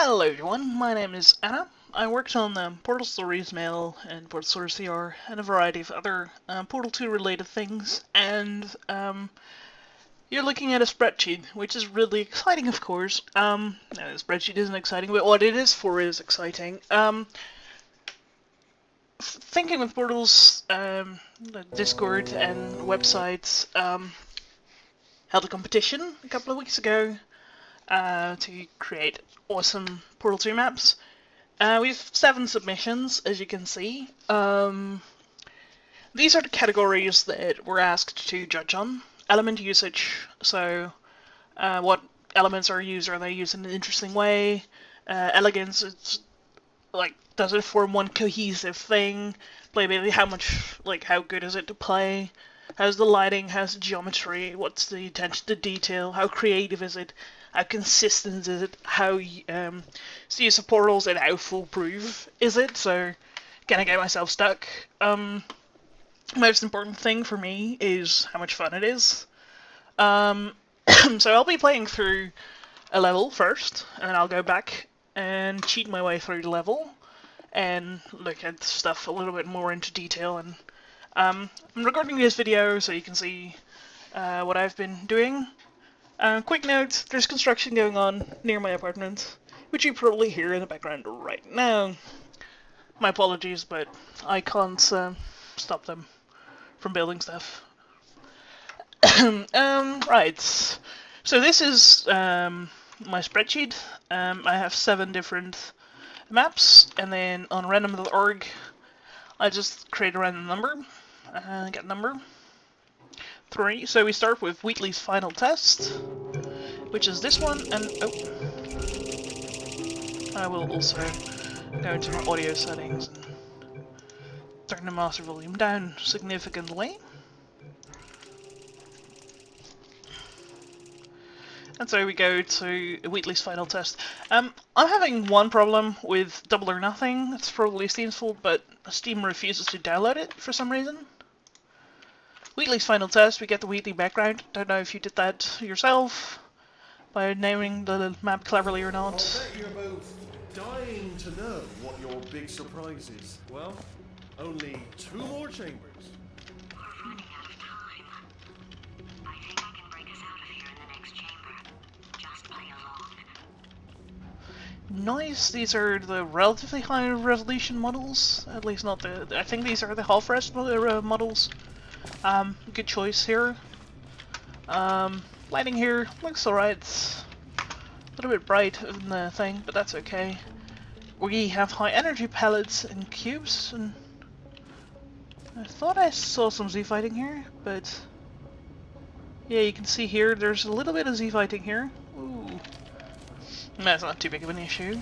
Hello everyone, my name is Anna. I worked on Portal Stories Mail and Portal Stories CR and a variety of other Portal 2 related things, and you're looking at a spreadsheet, which is really exciting, of course. No, the spreadsheet isn't exciting, but what it is for is exciting. Thinking with Portal's Discord and websites, held a competition a couple of weeks ago to create awesome Portal 2 maps. We have 7 submissions, as you can see. These are the categories that we're asked to judge on. Element usage, so what elements are used, are they used in an interesting way? Elegance, it's like, does it form one cohesive thing? Playability, how good is it to play? How's the lighting, how's the geometry, what's the attention to detail, how creative is it? How consistent is it? How use of portals and how foolproof is it? So, can I get myself stuck? Most important thing for me is how much fun it is. So I'll be playing through a level first, and then I'll go back and cheat my way through the level and look at stuff a little bit more into detail. And I'm recording this video so you can see what I've been doing. Quick note, there's construction going on near my apartment, which you probably hear in the background right now. My apologies, but I can't stop them from building stuff. Right, so this is my spreadsheet. I have 7 different maps, and then on random.org I just create a random number, get number 3. So we start with Wheatley's final test, which is this one, and I will also go into my audio settings and turn the master volume down significantly. And so we go to Wheatley's final test. I'm having one problem with Double or Nothing. It's probably Steam's fault, but Steam refuses to download it for some reason. Wheatley's final test, we get the Wheatley background. Don't know if you did that yourself by naming the map cleverly or not. I'll bet you're both dying to know what your big surprise is. Well, only 2 more chambers. We're running out of time. I think I can break us out of here in the next chamber. Just play along. Nice, these are the relatively high resolution models. At least not the... I think these are the half-res models. Good choice here. Lighting here looks alright. A little bit bright in the thing, but that's okay. We have high energy pellets and cubes, and I thought I saw some Z-fighting here, but yeah, you can see here there's a little bit of Z-fighting here. Ooh. That's not too big of an issue.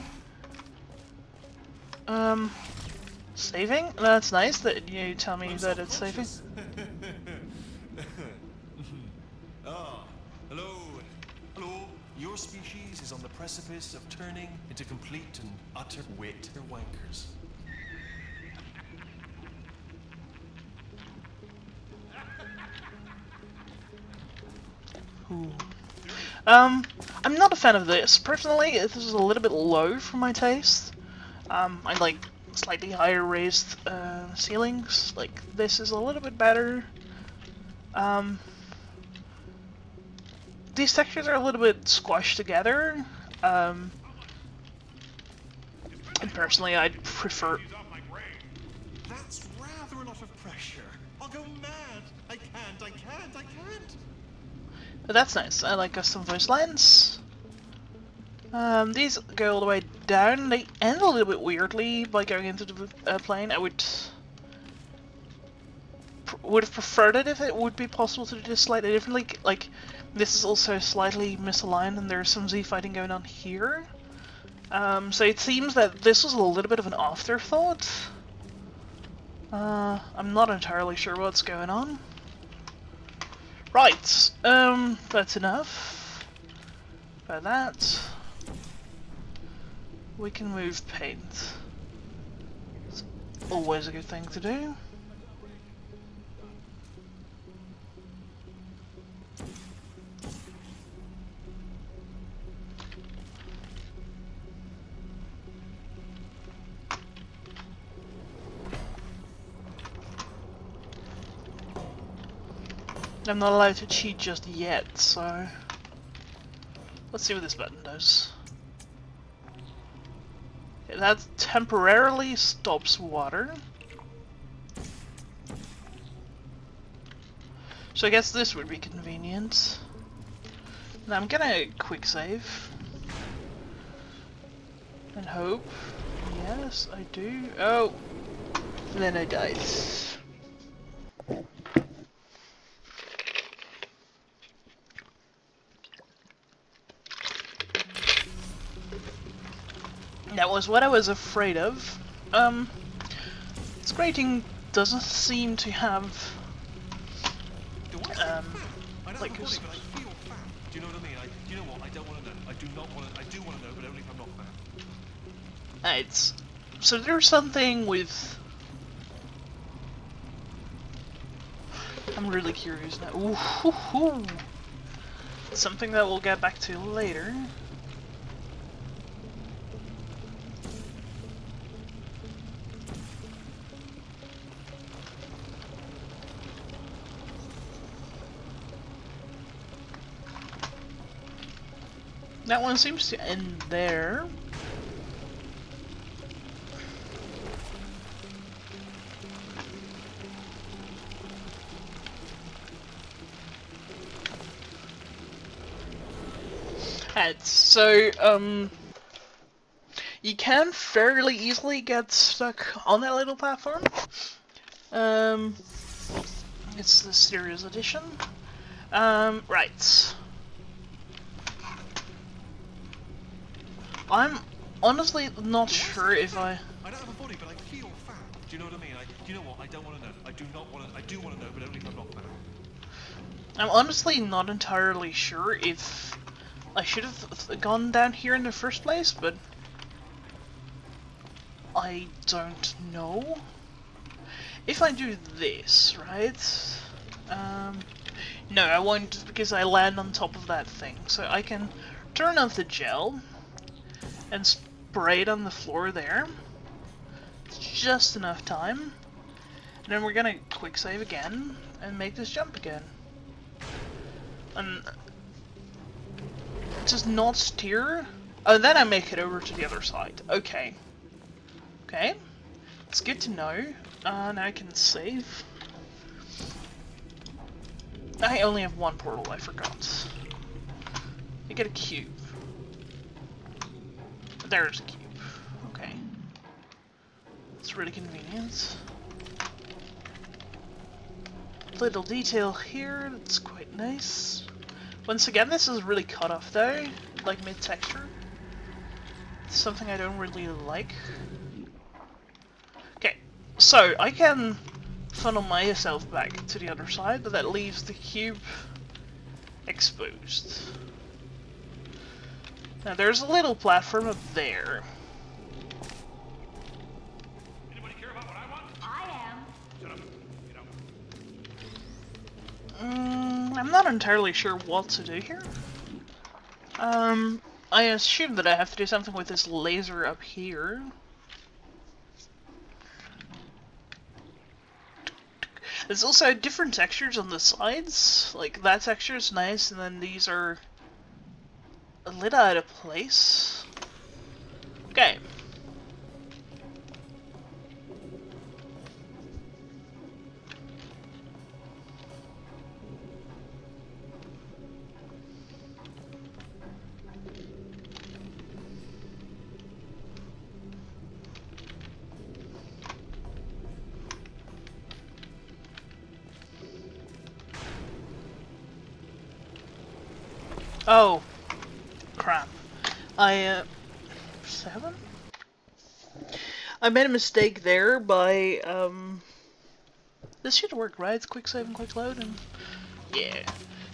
Saving? That's nice that you tell me that it's saving. Hello. Hello. Your species is on the precipice of turning into complete and utter wit wankers. Ooh. I'm not a fan of this. Personally, this is a little bit low for my taste. I like slightly higher raised ceilings. Like, this is a little bit better. These textures are a little bit squashed together. And personally, I'd prefer... That's rather a lot of pressure. I'll go mad. I can't. But that's nice. I like custom voice lines. These go all the way down. They end a little bit weirdly by going into the plane. I would have preferred it if it would be possible to do this slightly differently. Like, this is also slightly misaligned, and there's some Z-fighting going on here. So it seems that this was a little bit of an afterthought. I'm not entirely sure what's going on. Right, that's enough. By that, we can move paint. It's always a good thing to do. I'm not allowed to cheat just yet, so let's see what this button does. Okay, that temporarily stops water. So I guess this would be convenient. Now I'm gonna quick save. And hope. Yes, I do. Oh! And then I died. That was what I was afraid of. This grating doesn't seem to have Do I feel fat? I don't like have a body, but I feel fat. Do you know what I mean? Do you know what? I don't want to know. I do not want to. I do want to know, but only if I'm not fat. it's so there's something with. I'm really curious now. Ooh, hoo, hoo. Something that we'll get back to later. That one seems to end there. And so, you can fairly easily get stuck on that little platform. It's the Serious Edition. Right. I'm honestly not sure if I... I don't have a body, but I feel fat. Do you know what I mean? Do you know what? I don't want to know. I do not want to. I do want to know, but only if I'm not fat. I'm honestly not entirely sure if I should have gone down here in the first place, but I don't know. If I do this, right? No, I won't, because I land on top of that thing. So I can turn off the gel and spray it on the floor there. It's just enough time. And then we're gonna quick save again and make this jump again. And just not steer. Oh, then I make it over to the other side. Okay. Okay. It's good to know. Now I can save. I only have one portal, I forgot. You get a cube. There's a cube. Okay. It's really convenient. Little detail here, that's quite nice. Once again, this is really cut off though, like mid-texture. It's something I don't really like. Okay, so I can funnel myself back to the other side, but that leaves the cube exposed. Now there's a little platform up there. Anybody care about what I want? I am. Shut up. You know. I'm not entirely sure what to do here. I assume that I have to do something with this laser up here. There's also different textures on the sides. Like, that texture is nice, and then these are a little out of place. Okay. Oh, crap. 7? I made a mistake there by, this should work, right? It's quick save and quick load, and yeah.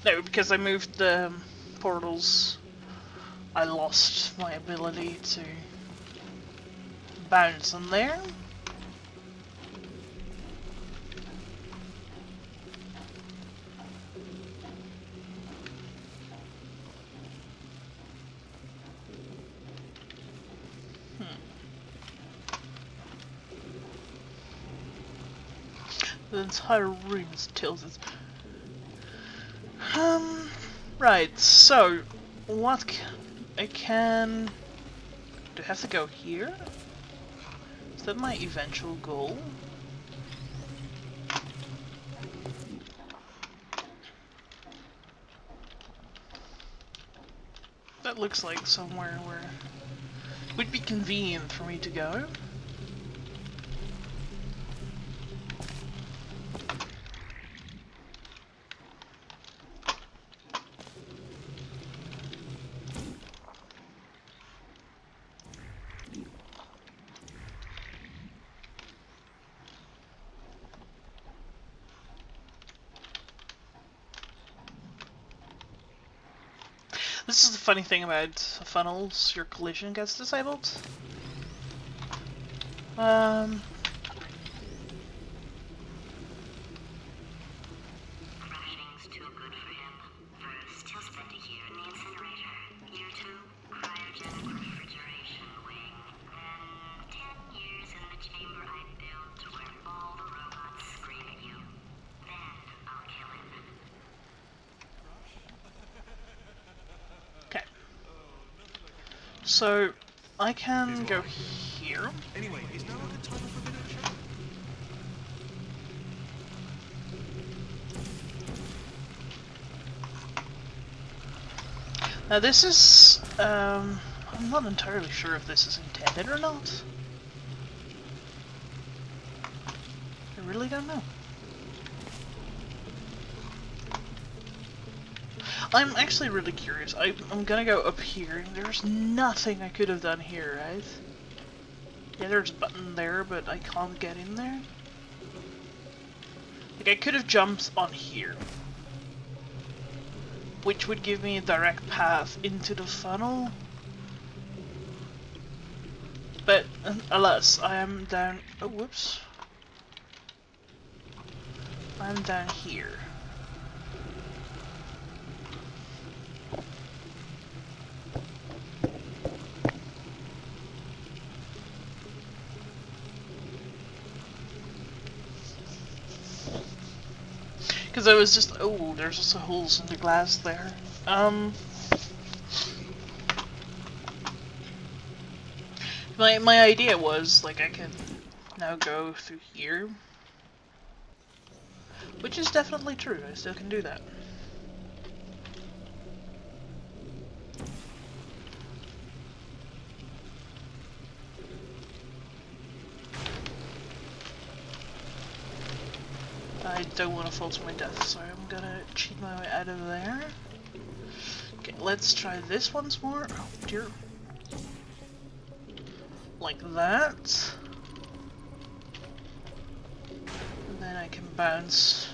No, because I moved the portals, I lost my ability to bounce on there. The entire room is tilted. Right, so, what I can... Do I have to go here? Is that my eventual goal? That looks like somewhere where it would be convenient for me to go. This is the funny thing about funnels, your collision gets disabled. Crashing's too good for him. First, he'll spend a year in the incinerator. Year 2, cryogenic refrigeration wing. Then 10 years in the chamber I built to where all the robots scream at you. Then I'll kill him. Okay. So, I can go here. Anyway, is now a good time for a bit of chat? Now this is, I'm not entirely sure if this is intended or not. I really don't know. I'm actually really curious. I'm gonna go up here. There's nothing I could have done here, right? Yeah, there's a button there, but I can't get in there. Like, I could have jumped on here, which would give me a direct path into the funnel. But, alas, I am down... Oh, whoops. I'm down here. Because I was just... Oh, there's also holes in the glass there. My idea was, like, I can now go through here. Which is definitely true, I still can do that. I don't want to fall to my death, so I'm gonna cheat my way out of there. Okay, let's try this once more. Oh dear. Like that. And then I can bounce.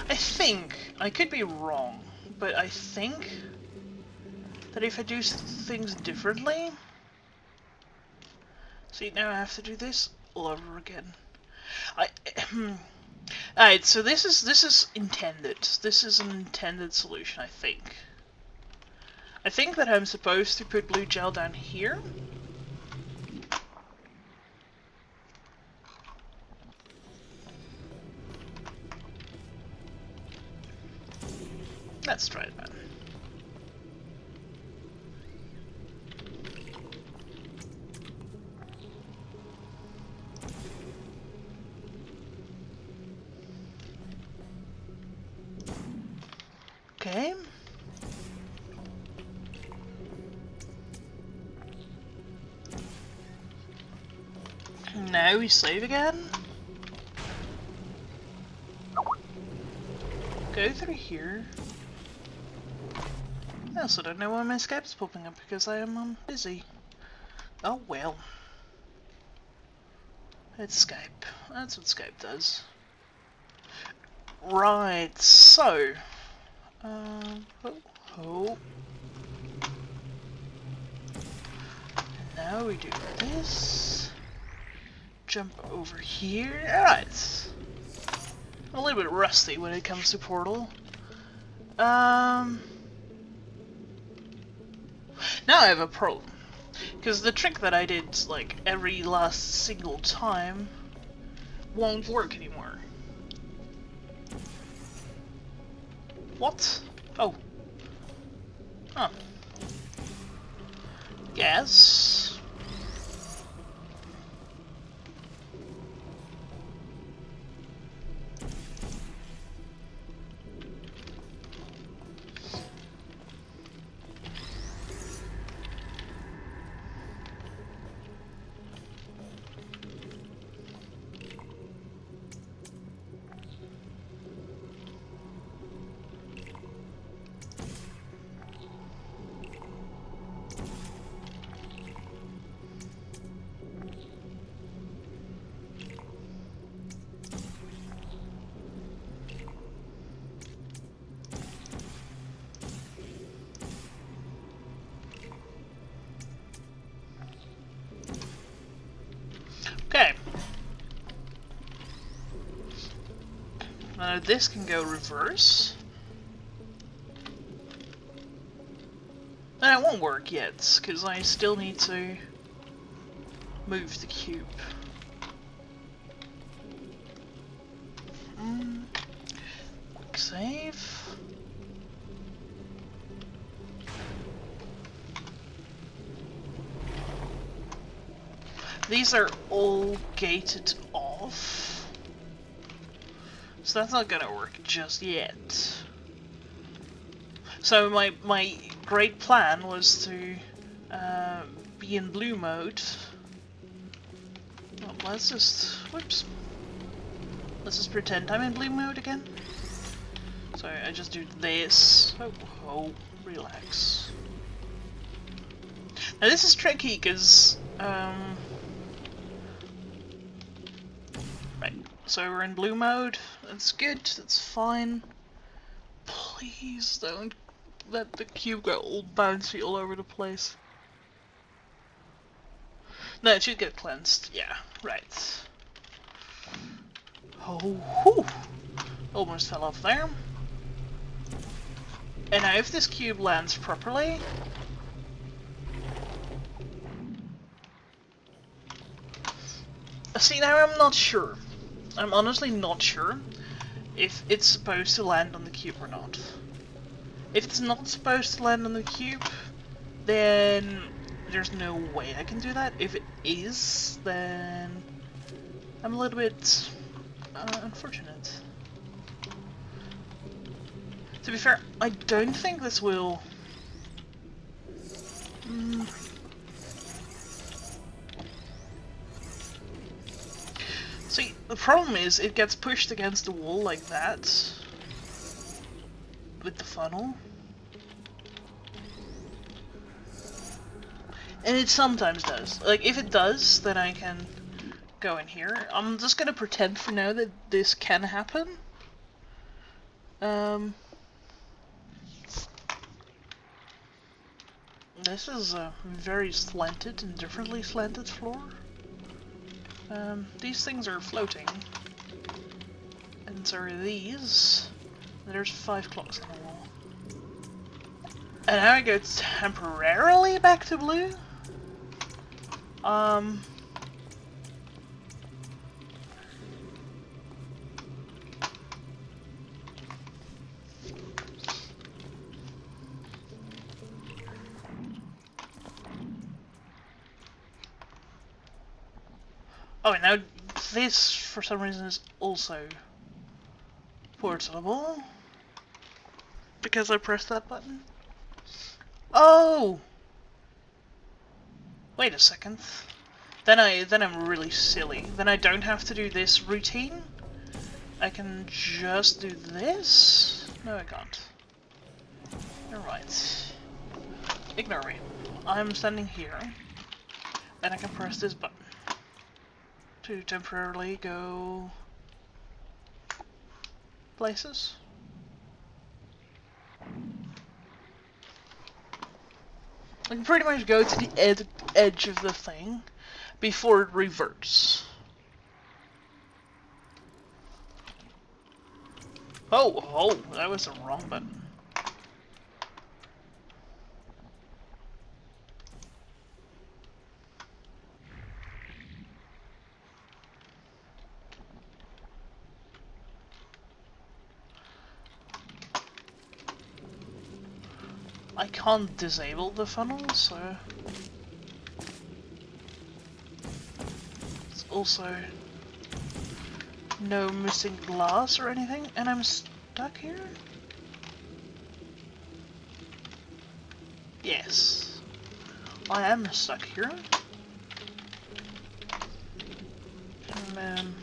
I think, I could be wrong, but I think that if I do things differently... See, now I have to do this all over again. Alright, so this is intended. This is an intended solution, I think. I think that I'm supposed to put blue gel down here. Let's try it, man. Okay. Now we save again. Go through here. I also don't know why my Skype's popping up because I am busy. Oh well. It's Skype. That's what Skype does. Right, so... oh. Now we do this. Jump over here. Alright. I'm a little bit rusty when it comes to Portal. Now I have a problem. Because the trick that I did, like, every last single time won't work anymore. What? Oh. Huh. Yes. Okay. Now this can go reverse. And it won't work yet, because I still need to move the cube. Quick save. These are all gated off, so that's not gonna work just yet. So my great plan was to be in blue mode. Well, let's just whoops. Let's just pretend I'm in blue mode again. So I just do this. Oh, relax. Now this is tricky because right. So we're in blue mode. That's good. That's fine. Please don't let the cube go all bouncy all over the place. No, it should get cleansed. Yeah, right. Oh, whew. Almost fell off there. And now if this cube lands properly... See, now I'm not sure. I'm honestly not sure if it's supposed to land on the cube or not. If it's not supposed to land on the cube, then there's no way I can do that. If it is, then I'm a little bit unfortunate. To be fair, I don't think this will... See, the problem is it gets pushed against the wall like that with the funnel. And it sometimes does. Like, if it does, then I can go in here. I'm just gonna pretend for now that this can happen. This is a very slanted and differently slanted floor. These things are floating. And so are these. There's 5 clocks on the wall. And now I go temporarily back to blue. Oh, and now this, for some reason, is also portable. Because I pressed that button. Oh! Wait a second. Then I'm really silly. Then I don't have to do this routine. I can just do this? No, I can't. Alright. Ignore me. I'm standing here. And I can press this button to temporarily go places. I can pretty much go to the edge of the thing before it reverts. Oh, that was the wrong button. I can't disable the funnel, so it's also no missing glass or anything, and I'm stuck here? Yes, I am stuck here. And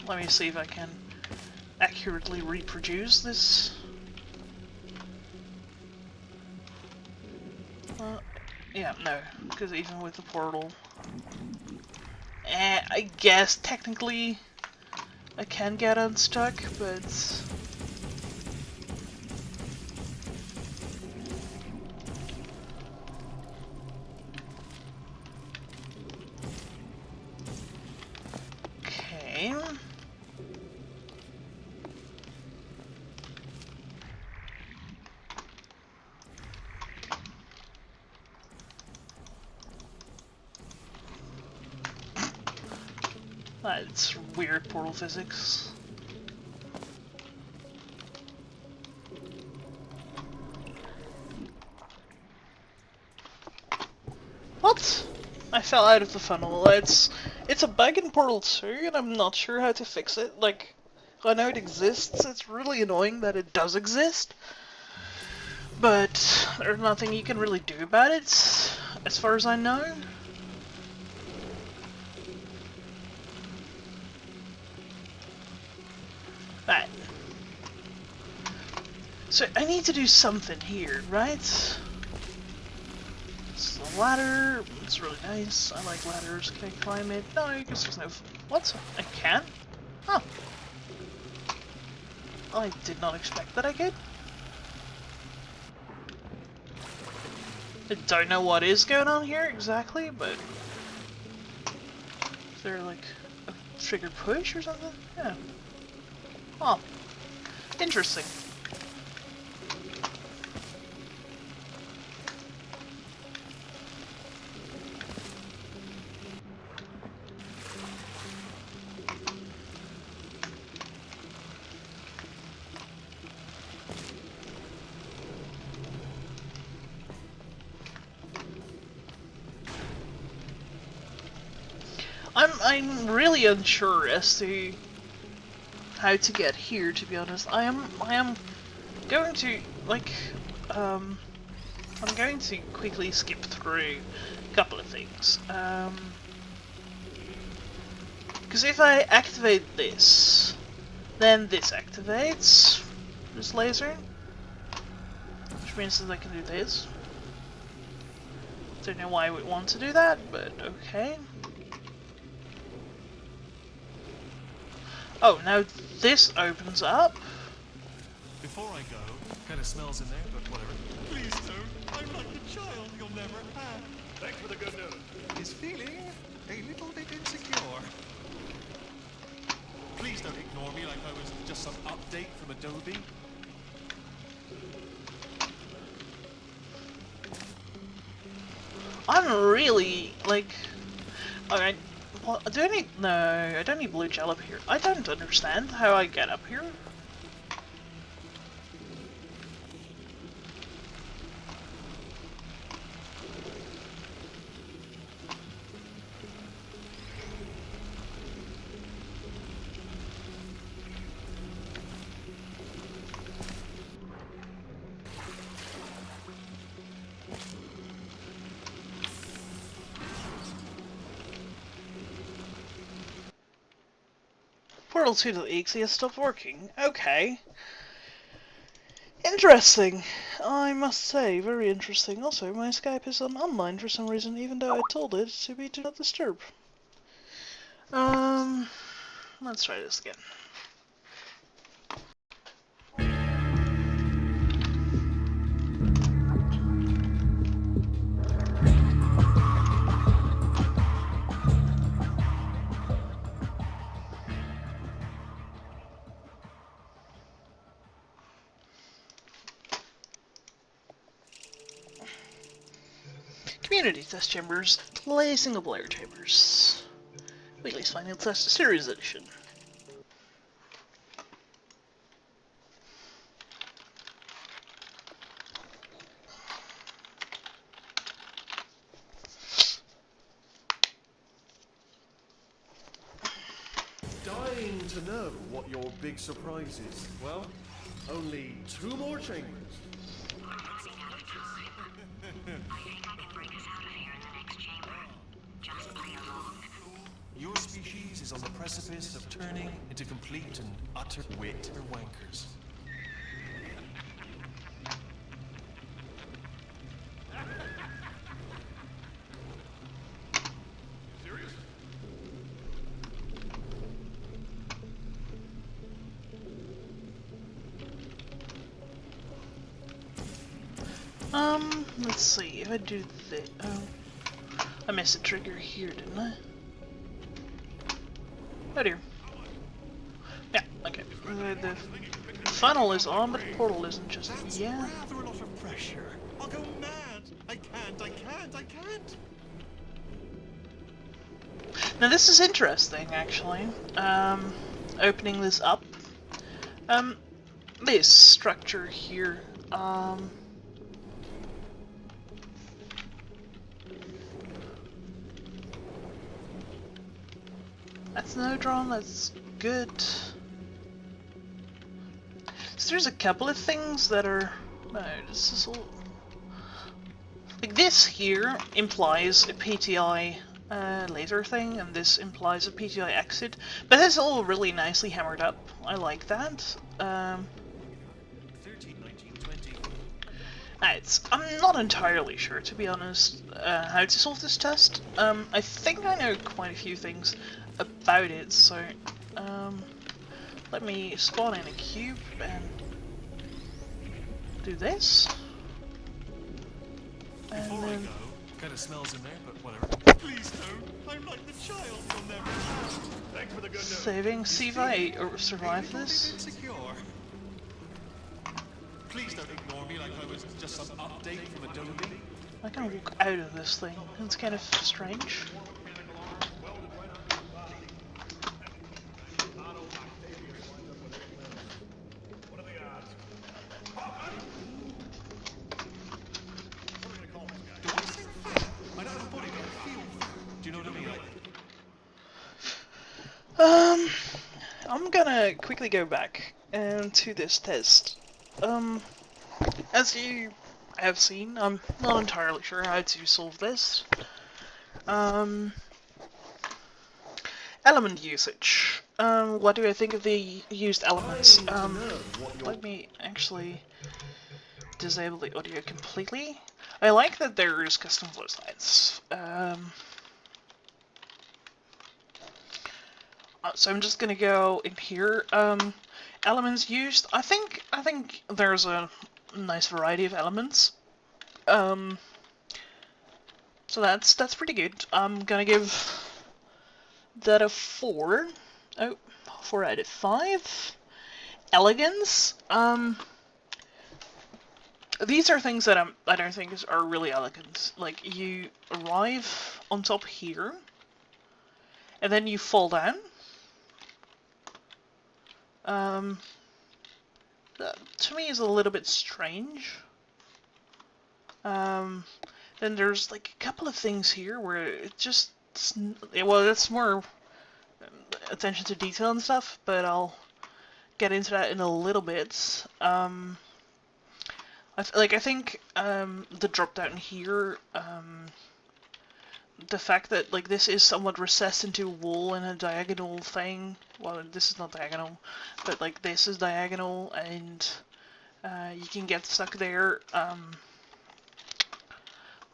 let me see if I can accurately reproduce this. Yeah, no, because even with the portal, I guess technically I can get unstuck, but okay. That's weird portal physics. What? I fell out of the funnel. It's a bug in Portal 2, and I'm not sure how to fix it. Like, I know it exists. It's really annoying that it does exist, but there's nothing you can really do about it, as far as I know. Right. So I need to do something here, right? It's a ladder. It's really nice. I like ladders. Can I climb it? No, I guess there's no... What? I can? Huh. I did not expect that I could. I don't know what is going on here exactly, but... Is there like a trigger push or something? Yeah. Oh. Interesting. I'm really unsure as to how to get here, to be honest. I am going to like I'm going to quickly skip through a couple of things. Because if I activate this, then this activates this laser, which means that I can do this. Don't know why I would want to do that, but okay. Oh, now this opens up. Before I go, kinda smells in there, but whatever. Please don't. I'm like the child you'll never have. Thanks for the good news. Is feeling a little bit insecure. Please don't ignore me like I was just some update from Adobe. I'm really, like... Alright, well, do I need... No, I don't need blue gel up here. I don't understand how I get up here. Portal 2 to the EXE has stopped working. Okay. Interesting. I must say, very interesting. Also, my Skype is on online for some reason, even though I told it to be do not disturb. Let's try this again. Community test chambers, play single player chambers. Wheatley's Final Test Series Edition. to know what your big surprise is. Well, only 2 more chambers. We're running out of time. I think I can bring us out of here in the next chamber. Just play along. Your species is on the precipice of turning into complete and utter wit or wankers. Serious? Let's see, if I do this, oh, I missed a trigger here, didn't I? Oh dear. Yeah, okay. The funnel is on, but the portal isn't just yet. Rather a lot of pressure. I'll go mad. I can't. Now this is interesting, actually. Opening this up. This structure here, that's no drawn, that's good. So there's a couple of things that are... No, this is all... Like this here implies a PTI laser thing, and this implies a PTI exit. But it's all really nicely hammered up. I like that. 13, 19, 20. I'm not entirely sure, to be honest, how to solve this test. I think I know quite a few things about it, so let me spawn in a cube and do this. And Before I then go, kind of smells in there, but whatever. Please don't. I'm like the child you'll never have. Thanks for the good news. saving, see if I survive A little this. bit insecure. Please don't ignore me like I was just some update from Adobe. I can walk out of this thing. It's kind of strange. Do I say fat? I don't have a body, but I feel fat. Do you know what I mean? I'm gonna quickly go back to this test. As you have seen, I'm not entirely sure how to solve this. Element usage. What do I think of the used elements? Let me actually disable the audio completely. I like that there's custom flow slides. So I'm just gonna go in here. Elements used. I think there's a nice variety of elements. So that's pretty good. I'm gonna give that a 4. Oh, 4 out of 5. Elegance. These are things that I don't think are really elegant. Like, you arrive on top here, and then you fall down. That, to me, is a little bit strange. Then there's like a couple of things here where it just... Well, that's more attention to detail and stuff, but I'll get into that in a little bit. I think the drop down here, the fact that like this is somewhat recessed into a wall and a diagonal thing. Well, this is not diagonal, but like this is diagonal, and you can get stuck there.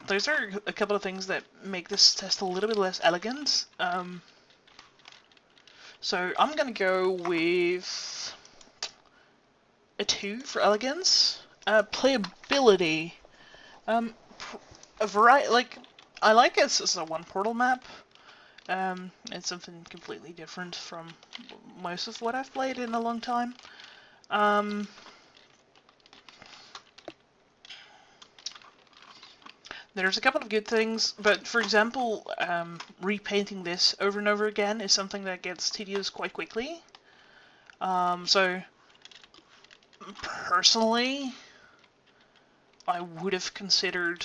Those are a couple of things that make this test a little bit less elegant. So I'm gonna go with a 2 for elegance. Playability. A variety, like, I like it as a one portal map. It's something completely different from most of what I've played in a long time. There's a couple of good things, but for example, repainting this over and over again is something that gets tedious quite quickly. So, personally, I would have considered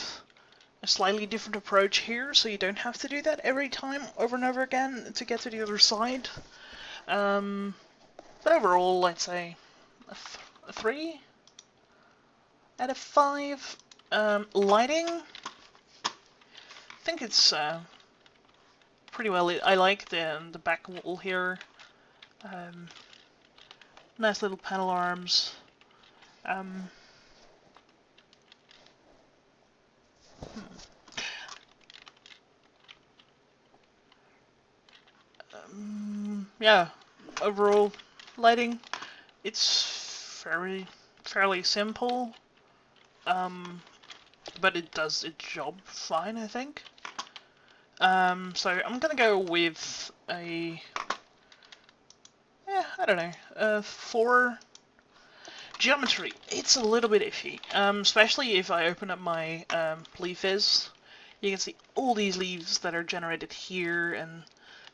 a slightly different approach here, so you don't have to do that every time over and over again to get to the other side. But overall, I'd say a 3 out of 5. Lighting, I think it's pretty well. I like the back wall here. Nice little panel arms. Yeah, overall lighting, it's fairly simple, but it does its job fine, I think. So I'm gonna go with a, I don't know, 4. Geometry, it's a little bit iffy, especially if I open up my leaf viz. You can see all these leaves that are generated here and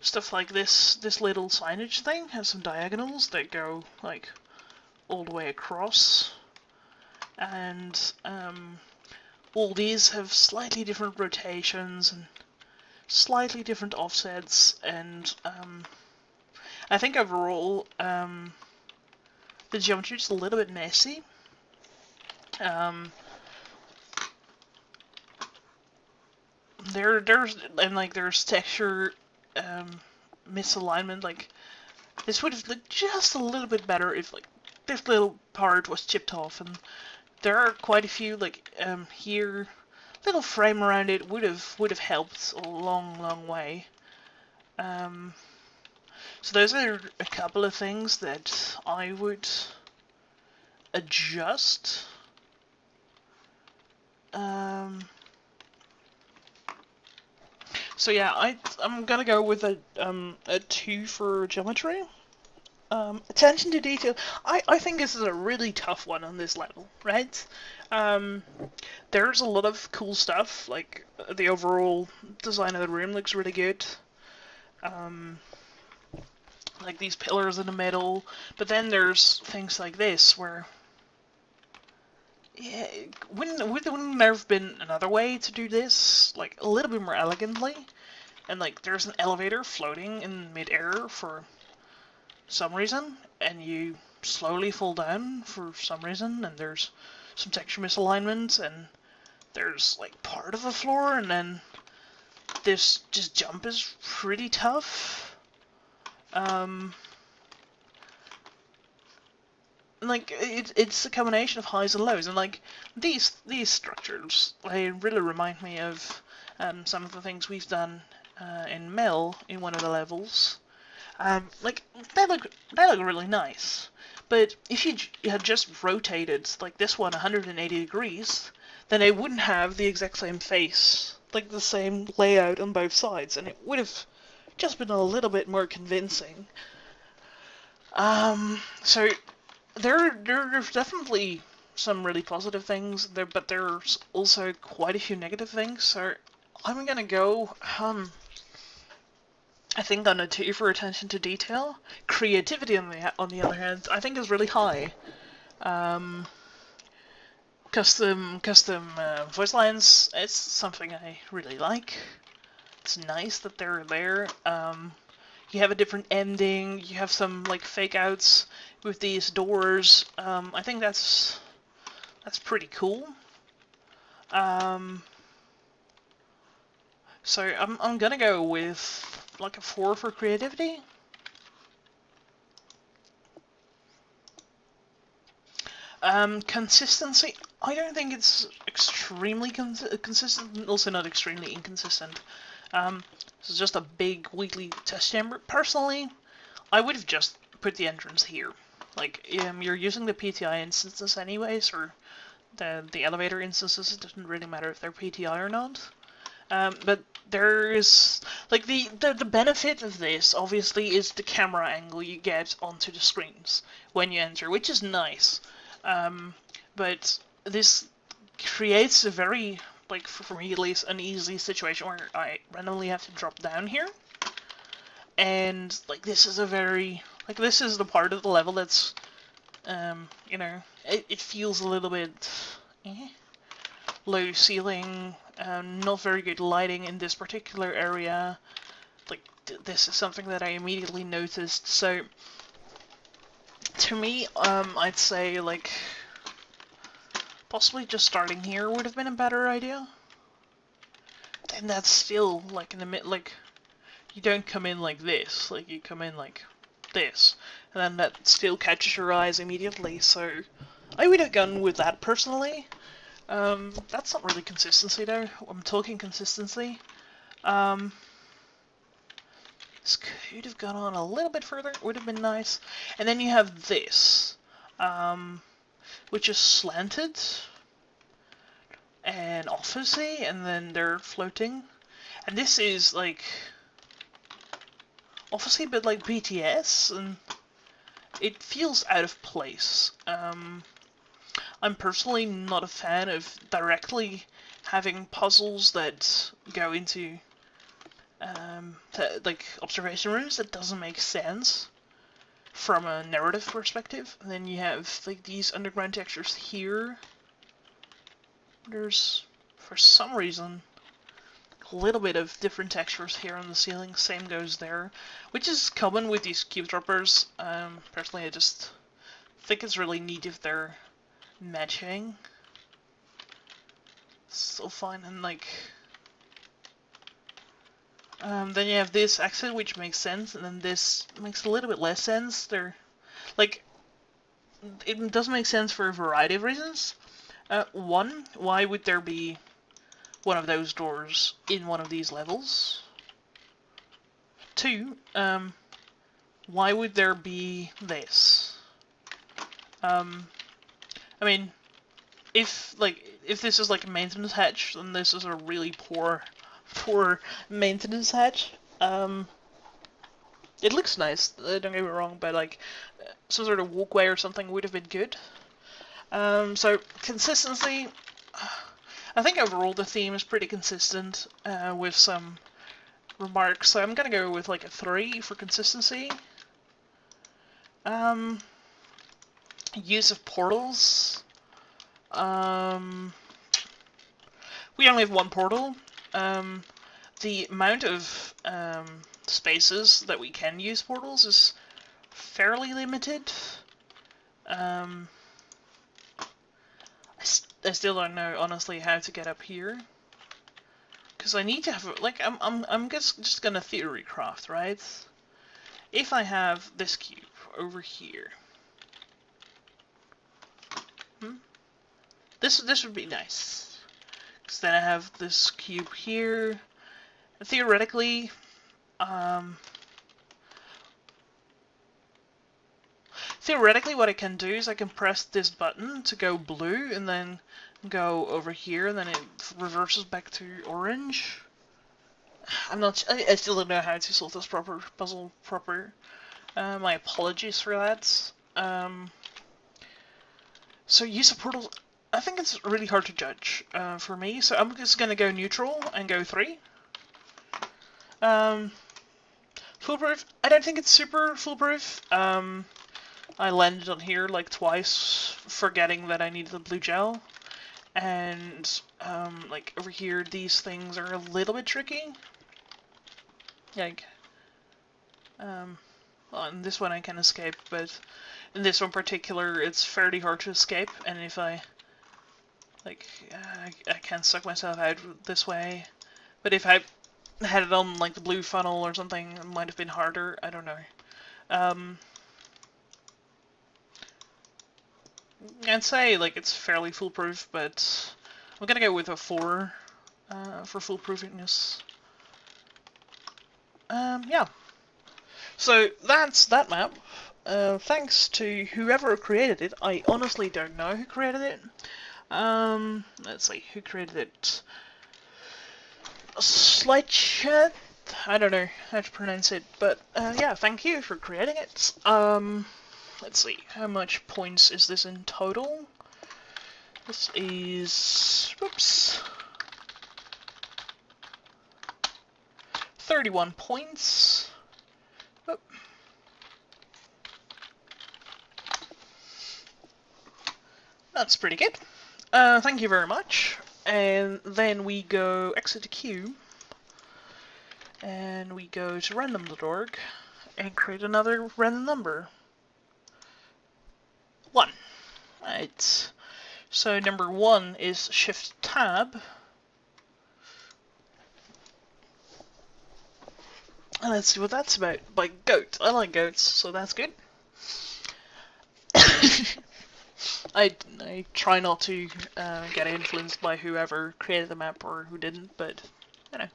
stuff like this. This little signage thing has some diagonals that go like all the way across, and all these have slightly different rotations and slightly different offsets, and I think overall the geometry is a little bit messy. There's texture misalignment. Like, this would have looked just a little bit better if like this little part was chipped off, and there are quite a few like here, little frame around it would have helped a long way. So those are a couple of things that I would adjust. So yeah, I'm gonna go with a 2 for geometry. Attention to detail. I think this is a really tough one on this level, right? There's a lot of cool stuff, like the overall design of the room looks really good. Like these pillars in the middle, but then there's things like this where, yeah, wouldn't there have been another way to do this, like a little bit more elegantly? And like there's an elevator floating in mid-air for some reason, and you slowly fall down for some reason, and there's some texture misalignment, and there's like part of the floor, and then this jump is pretty tough. Like it's a combination of highs and lows, and like these structures, they really remind me of some of the things we've done in Mill in one of the levels. Like they look really nice, but if you had just rotated like this one 180 degrees, then it wouldn't have the exact same face, like the same layout on both sides, and it would have just been a little bit more convincing. So there's definitely some really positive things there, but there's also quite a few negative things. So I'm gonna go I think on a 2 for attention to detail. Creativity on the other hand, I think is really high. Custom voice lines, it's something I really like. It's nice that they're there. You have a different ending. You have some like fake outs with these doors. I think that's pretty cool. So I'm gonna go with like a 4 for creativity. Consistency, I don't think it's extremely consistent, also not extremely inconsistent. This is just a big Wheatley test chamber. Personally, I would have just put the entrance here. Like, you're using the PTI instances anyways, or the elevator instances. It doesn't really matter if they're PTI or not. But there is, like, the benefit of this, obviously, is the camera angle you get onto the screens when you enter, which is nice. But this creates a very, like, for me at least, an easy situation where I randomly have to drop down here. And, like, this is a very, like, this is the part of the level that's, you know, it feels a little bit low ceiling, not very good lighting in this particular area. Like, this is something that I immediately noticed, so To me, I'd say, like, possibly just starting here would have been a better idea. And that's still, like, in the mid, like, you don't come in like this, like, you come in like this, and then that still catches your eyes immediately, so I would have gone with that personally. That's not really consistency though, I'm talking consistency. This could have gone on a little bit further, would have been nice. And then you have this, which is slanted and officey, and then they're floating. And this is like officey, but like BTS, and it feels out of place. I'm personally not a fan of directly having puzzles that go into like observation rooms. That doesn't make sense from a narrative perspective. And then you have like these underground textures here. There's, for some reason, a little bit of different textures here on the ceiling. Same goes there, which is common with these cube droppers. Personally, I just think it's really neat if they're matching. Still fine, and like then you have this exit, which makes sense, and then this makes a little bit less sense. They're like, it does make sense for a variety of reasons. One, why would there be one of those doors in one of these levels? Two, why would there be this? I mean, if this is like a maintenance hatch, then this is a really poor maintenance hatch. It looks nice, don't get me wrong, but like some sort of walkway or something would have been good. So consistency, I think overall the theme is pretty consistent with some remarks. So I'm gonna go with like a 3 for consistency. Use of portals. We only have one portal. The amount of spaces that we can use portals is fairly limited. I still don't know honestly how to get up here, because I need to have like I'm just gonna theory craft, right? If I have this cube over here, this would be nice, because then I have this cube here. And theoretically, what I can do is I can press this button to go blue, and then go over here, and then it reverses back to orange. I still don't know how to solve this puzzle proper. My apologies for that. So use of portals, I think it's really hard to judge for me, so I'm just gonna go neutral and go 3. Foolproof, I don't think it's super foolproof. I landed on here like twice, forgetting that I needed the blue gel. And, like, over here, these things are a little bit tricky. Like, well, in this one I can escape, but in this one in particular, it's fairly hard to escape, and if I, like, I can suck myself out this way. But if I had it on, like, the blue funnel or something, it might have been harder, I don't know. I'd say, like, it's fairly foolproof, but I'm gonna go with a 4 for foolproofiness. Yeah. So, that's that map. Thanks to whoever created it. I honestly don't know who created it. Let's see, who created it? Slyceth? I don't know how to pronounce it, but yeah, thank you for creating it. Let's see, how much points is this in total? This is, whoops, 31 points. Whoop. That's pretty good. Thank you very much. And then we go exit the queue, and we go to random.org and create another random number. Right. So number 1 is Shift Tab. And let's see what that's about. By goat. I like goats, so that's good. I try not to get influenced by whoever created the map or who didn't, but you know.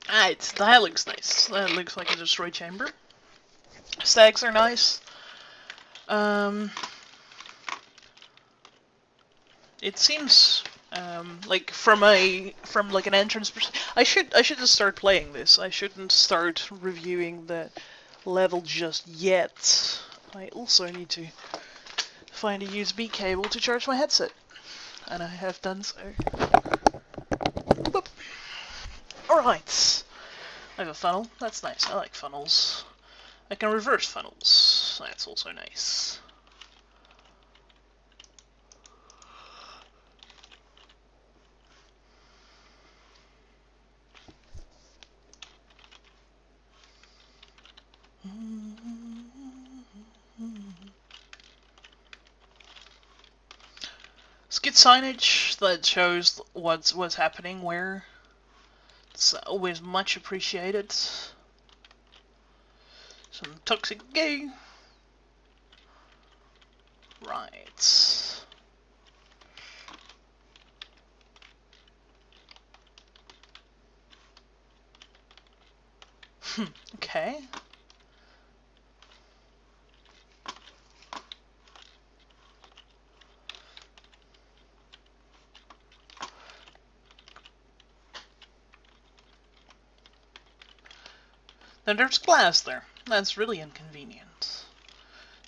Alright, that looks nice. That looks like a destroy chamber. Stags are nice. It seems like from like an entrance perspective. I should just start playing this. I shouldn't start reviewing the level just yet. I also need to find a USB cable to charge my headset, and I have done so. Boop. Alright, I have a funnel. That's nice. I like funnels. I can reverse funnels. That's also nice. Let's get signage that shows what's happening where. It's always much appreciated. Some toxic goo. Right. Okay. Then there's glass there. That's really inconvenient.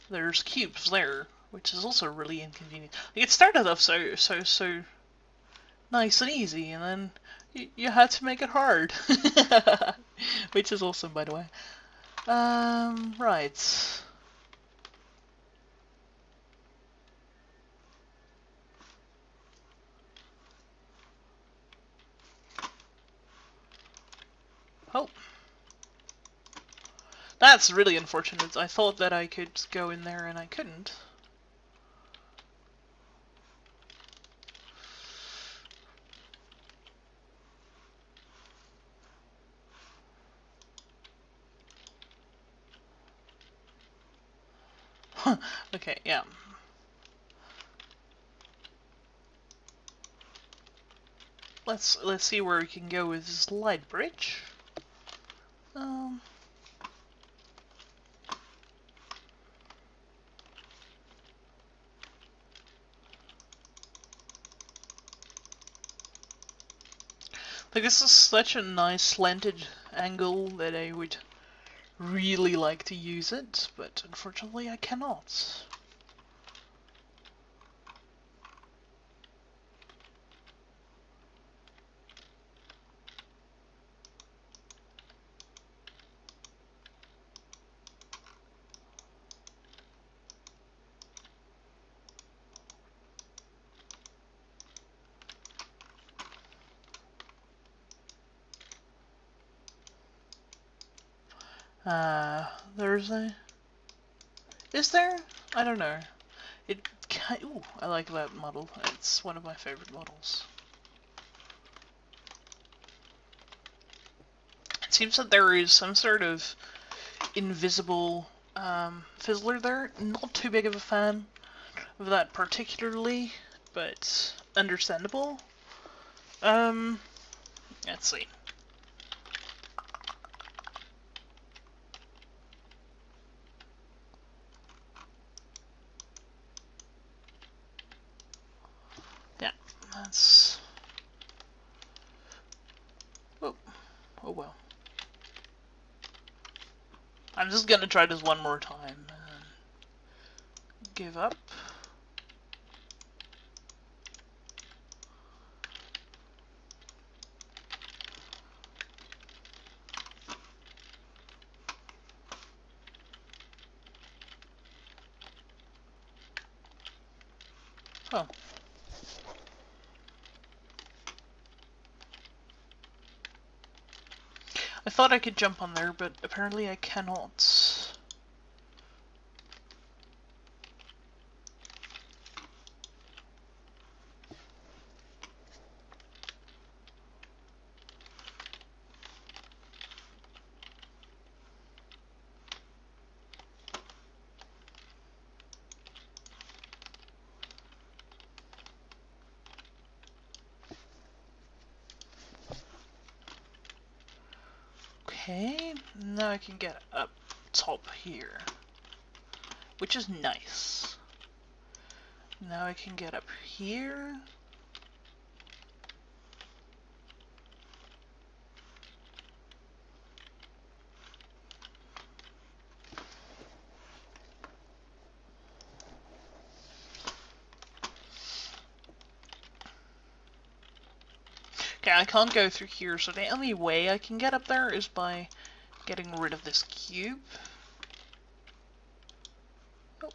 There's cubes there, which is also really inconvenient. It started off so nice and easy, and then you had to make it hard. Which is awesome, by the way. Right. Oh. That's really unfortunate. I thought that I could go in there and I couldn't. Okay, yeah. Let's see where we can go with this light bridge. Like, this is such a nice slanted angle that I would really like to use it, but unfortunately I cannot. There's a... Is there? I don't know. It ooh, I like that model. It's one of my favorite models. It seems that there is some sort of invisible fizzler there. Not too big of a fan of that particularly, but understandable. Let's see. Yeah, that's... Oh, oh well. I'm just gonna try this one more time and give up. Oh. I thought I could jump on there, but apparently I cannot. Okay, now I can get up top here, which is nice. Now I can get up here. Okay, I can't go through here, so the only way I can get up there is by getting rid of this cube. Oh.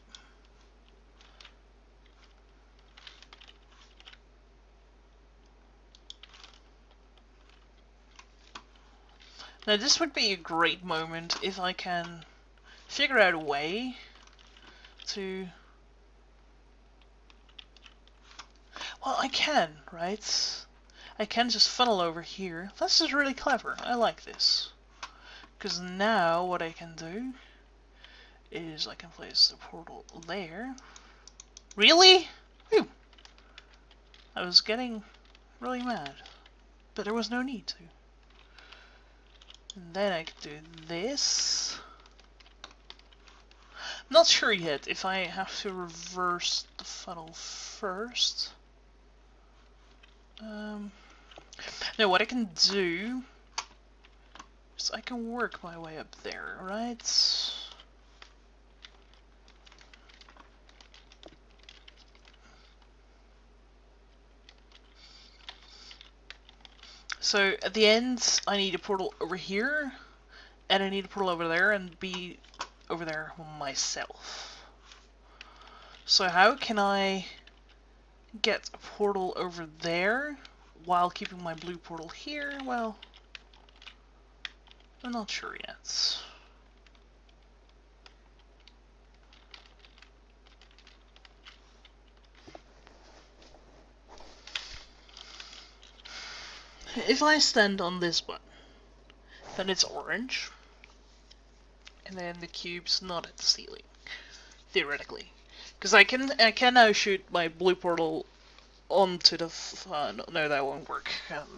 Now this would be a great moment if I can figure out a way to... Well, I can, right? I can just funnel over here. This is really clever. I like this. Because now what I can do is I can place the portal there. Really? Whew. I was getting really mad. But there was no need to. And then I could do this. Not sure yet if I have to reverse the funnel first. No, what I can do is I can work my way up there, right? So at the end, I need a portal over here, and I need a portal over there, and be over there myself. So how can I get a portal over there while keeping my blue portal here? Well, I'm not sure yet. If I stand on this button, then it's orange, and then the cube's not at the ceiling, theoretically, because I can now shoot my blue portal onto the no, that won't work.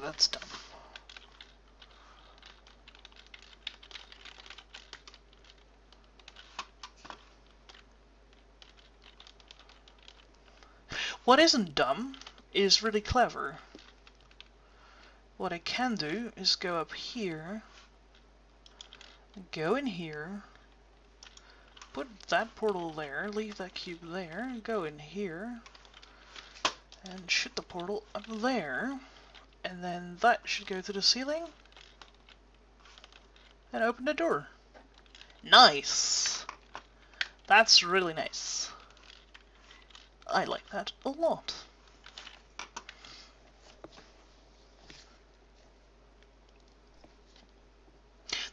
That's dumb. What isn't dumb is really clever. What I can do is go up here, go in here, put that portal there, leave that cube there, go in here, and shoot the portal up there, and then that should go to the ceiling, and open the door. Nice! That's really nice. I like that a lot.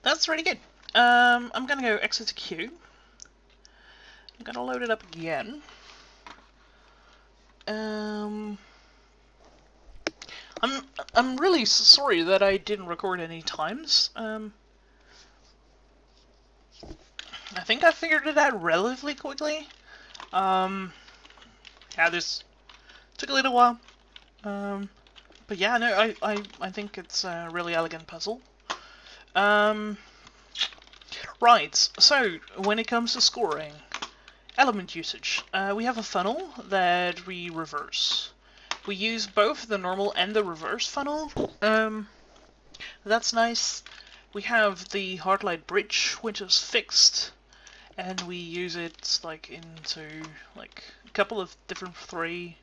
That's really good. I'm gonna go exit the queue. I'm gonna load it up again. I'm really sorry that I didn't record any times. I think I figured it out relatively quickly. Yeah, this took a little while. But yeah, no, I think it's a really elegant puzzle. Right, so when it comes to scoring, element usage, we have a funnel that we reverse. We use both the normal and the reverse funnel. That's nice. We have the Heartlight Bridge, which is fixed, and we use it like into like a couple of different 4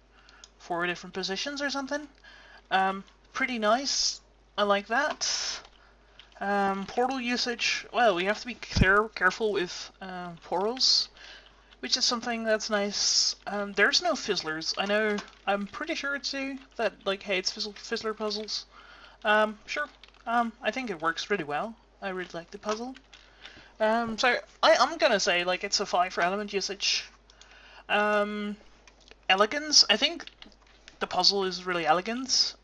different positions or something. Pretty nice. I like that. Portal usage, well, we have to be careful with portals, which is something that's nice. There's no fizzlers. I know, I'm pretty sure too that like hates fizzler puzzles. Sure. I think it works really well. I really like the puzzle. So I'm gonna say like it's a 5 for element usage. Elegance, I think the puzzle is really elegant.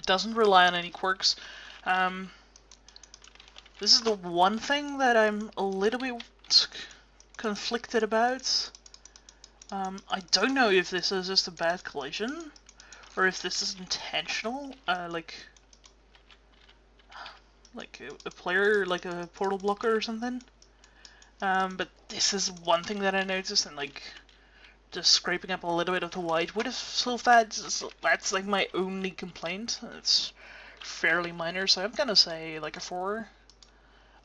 Doesn't rely on any quirks. This is the one thing that I'm a little bit conflicted about. I don't know if this is just a bad collision, or if this is intentional. Like, like a player, like a portal blocker or something. But this is one thing that I noticed, and like just scraping up a little bit of the white with sulfates, that's like my only complaint. It's fairly minor, so I'm gonna say like a 4.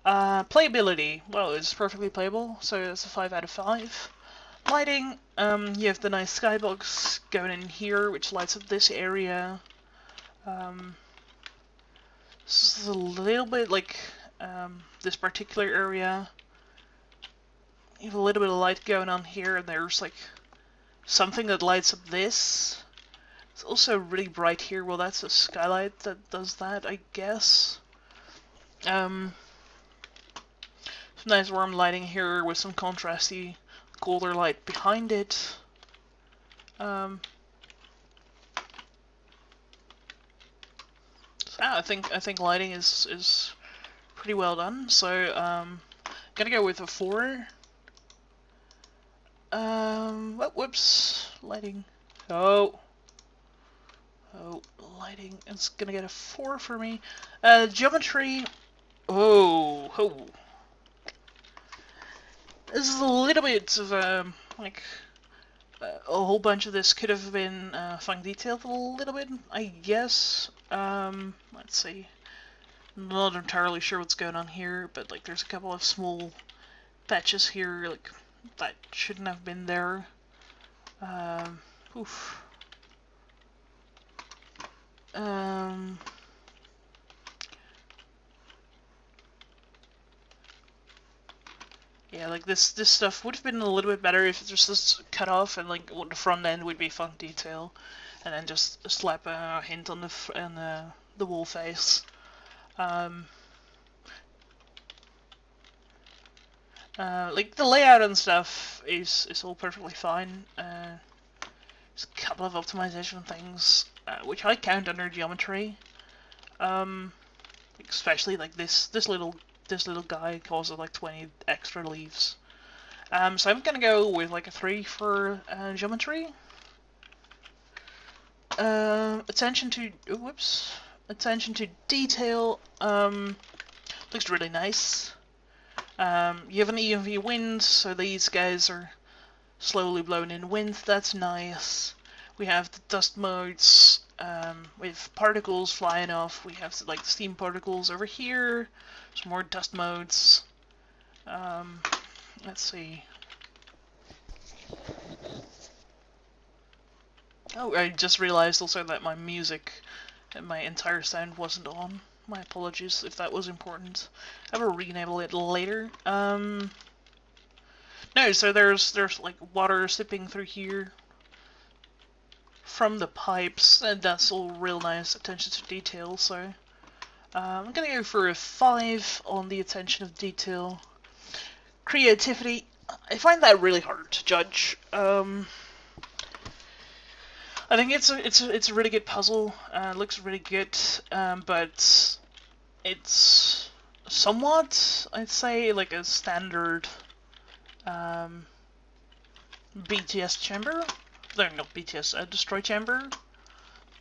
Playability, well, it's perfectly playable, so it's a 5 out of 5. Lighting, you have the nice skybox going in here, which lights up this area. This is a little bit like this particular area. You have a little bit of light going on here, and there's like something that lights up this. It's also really bright here. Well, that's a skylight that does that, I guess. Some nice warm lighting here with some contrasty colder light behind it. So I think lighting is pretty well done. So gonna go with a 4. Whoops, lighting. Oh, lighting. It's gonna get a 4 for me. Geometry. Oh. This is a little bit of like a whole bunch of this could have been fine detailed a little bit, I guess. Let's see. Not entirely sure what's going on here, but like there's a couple of small patches here, like that shouldn't have been there. Oof. Yeah, like this stuff would have been a little bit better if it's just cut off and like the front end would be fun detail, and then just slap a hint on the wall face. Like the layout and stuff is all perfectly fine. There's a couple of optimization things which I count under geometry. Especially like this little guy causes like 20 extra leaves. So I'm gonna go with like a 3 for geometry. Attention to detail. Looks really nice. You have an EMV wind, so these guys are slowly blown in wind. That's nice. We have the dust modes with particles flying off. We have like steam particles over here. Some more dust modes. Let's see. Oh, I just realized also that my music and my entire sound wasn't on. My apologies if that was important. I will re-enable it later. No, so there's like water sipping through here from the pipes, and that's all real nice attention to detail. So I'm gonna go for a 5 on the attention of detail. Creativity, I find that really hard to judge. I think it's a really good puzzle. It looks really good, but it's somewhat, I'd say, like a standard BTS chamber. No, not BTS, destroy chamber.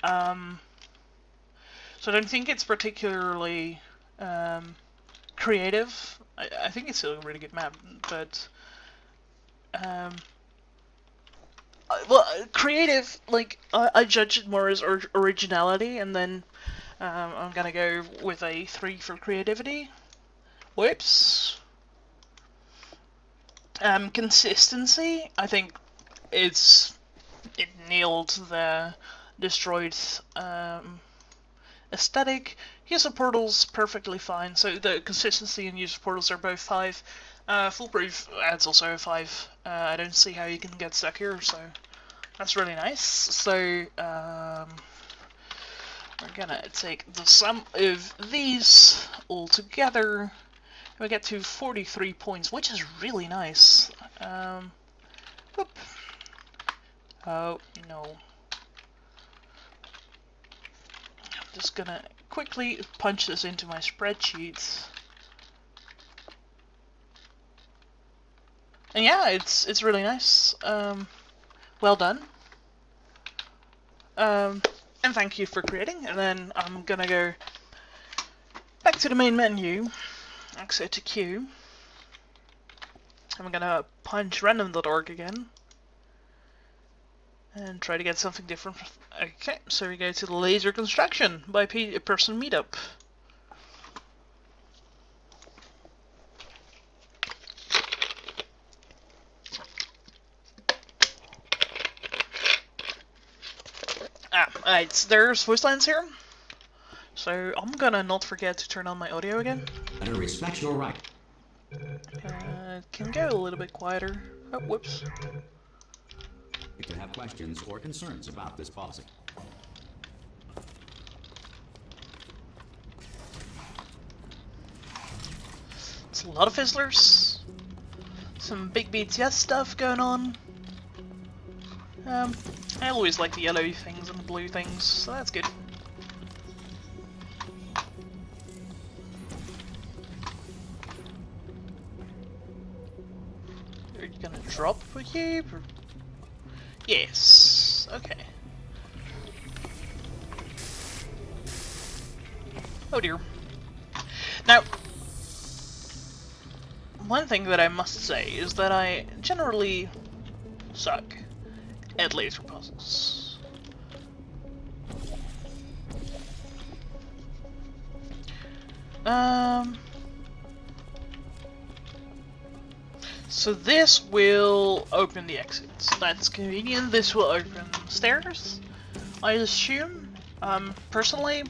So I don't think it's particularly creative. I think it's a really good map, but well, creative, like I judge it more as originality, and then I'm gonna go with a 3 for creativity. Whoops. Consistency, I think it nailed the destroyed aesthetic. Use of portals perfectly fine, so the consistency and use of portals are both 5. Foolproof adds also a 5. I don't see how you can get stuck here, so that's really nice. So we're gonna take the sum of these all together, and we get to 43 points, which is really nice. Whoop. Oh no. I'm just gonna quickly punch this into my spreadsheet. And yeah, it's really nice. Well done. And thank you for creating. And then I'm gonna go back back to the main menu, exit to queue. I'm gonna punch random.org again. And try to get something different. Okay, so we go to the laser construction by person Meetup. There's voice lines here. So I'm gonna not forget to turn on my audio again. And respect your right. Can go a little bit quieter. Oh, whoops. To have questions or concerns about this policy. It's a lot of fizzlers. Some big BTS stuff going on. I always like the yellow things and the blue things, so that's good. Are you gonna drop a cube? Or... Yes. Okay. Oh dear. Now, one thing that I must say is that I generally suck at laser puzzles. So this will open the exits. That's convenient. This will open stairs, I assume. Personally,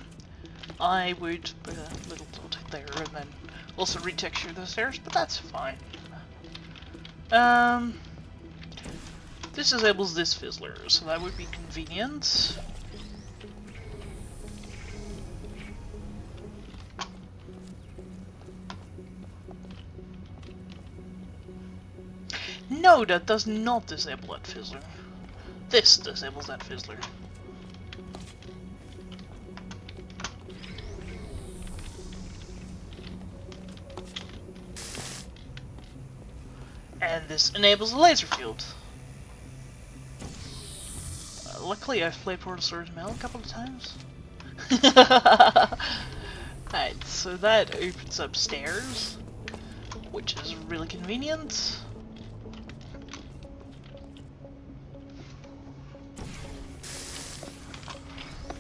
I would put a little dot there and then also retexture the stairs, but that's fine. This disables this fizzler, so that would be convenient. No, that does not disable that fizzler. This disables that fizzler. And this enables the laser field. Luckily, I've played Portal Sword Mail a couple of times. Alright, so that opens up stairs, which is really convenient.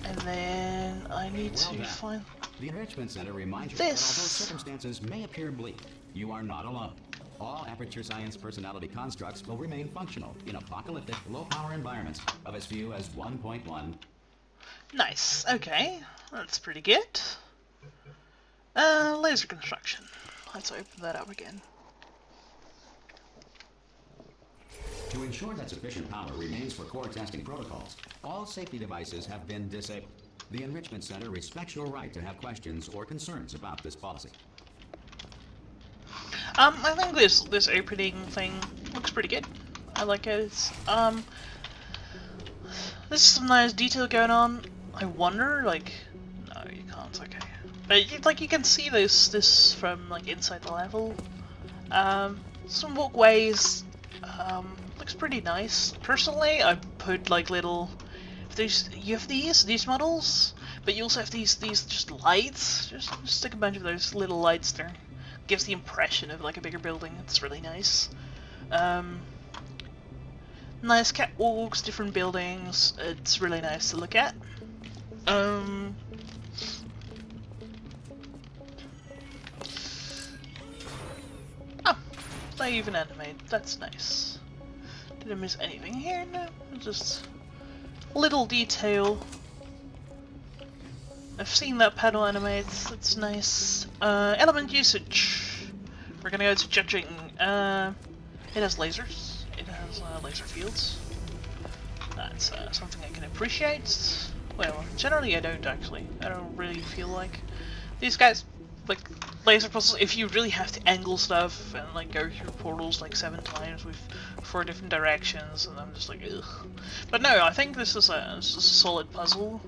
And then I need to find... The Enrichment Center reminds you that although circumstances may appear bleak, you are not alone. All Aperture Science personality constructs will remain functional in apocalyptic, low-power environments of as few as 1.1. Nice. Okay, that's pretty good. Laser construction. Let's open that up again. To ensure that sufficient power remains for core testing protocols, all safety devices have been disabled. The Enrichment Center respects your right to have questions or concerns about this policy. I think this opening thing looks pretty good. I like it. It's, there's some nice detail going on. I wonder, like, no, you can't. Okay, but like you can see this from like inside the level. Some walkways. Looks pretty nice. Personally, I put like little. You have these models, but you also have these just lights. Just stick a bunch of those little lights there. Gives the impression of like a bigger building. It's really nice. Nice catwalks, different buildings. It's really nice to look at. Oh, they even animate. That's nice. Did I miss anything here? No, just little detail. I've seen that panel animate. That's nice. Element usage. We're gonna go to judging. It has lasers. It has laser fields. That's something I can appreciate. Well, generally I don't actually. I don't really feel like these guys like laser puzzles. If you really have to angle stuff and like go through portals like 7 times with 4 different directions, and I'm just like, ugh. But no, I think this is a solid puzzle.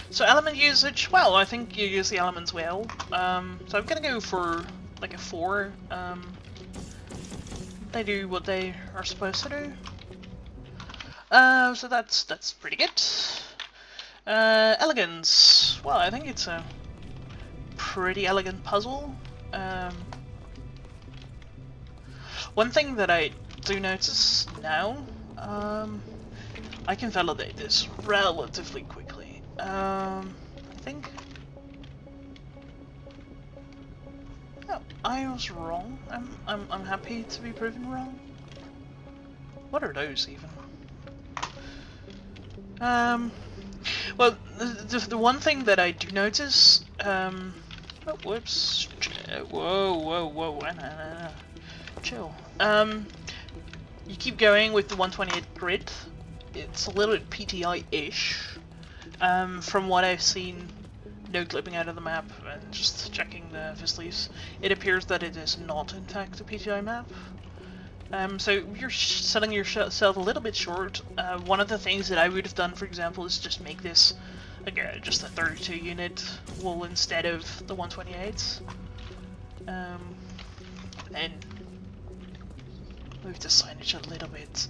So element usage, well, I think you use the elements well. So I'm gonna go for like a 4. They do what they are supposed to do. So that's pretty good. Elegance, well, I think it's a pretty elegant puzzle. One thing that I do notice now, I can validate this relatively quickly. I think. No, I was wrong. I'm happy to be proven wrong. What are those even? Well, the one thing that I do notice, oh, whoops, whoa, no. Chill. You keep going with the 128 grid. It's a little bit PTI-ish. From what I've seen, no clipping out of the map and just checking the Wheatley's, it appears that it is not in fact a PTI map. So you're selling yourself a little bit short. One of the things that I would have done, for example, is just make this like just a 32 unit wool instead of the 128s. And move the signage a little bit.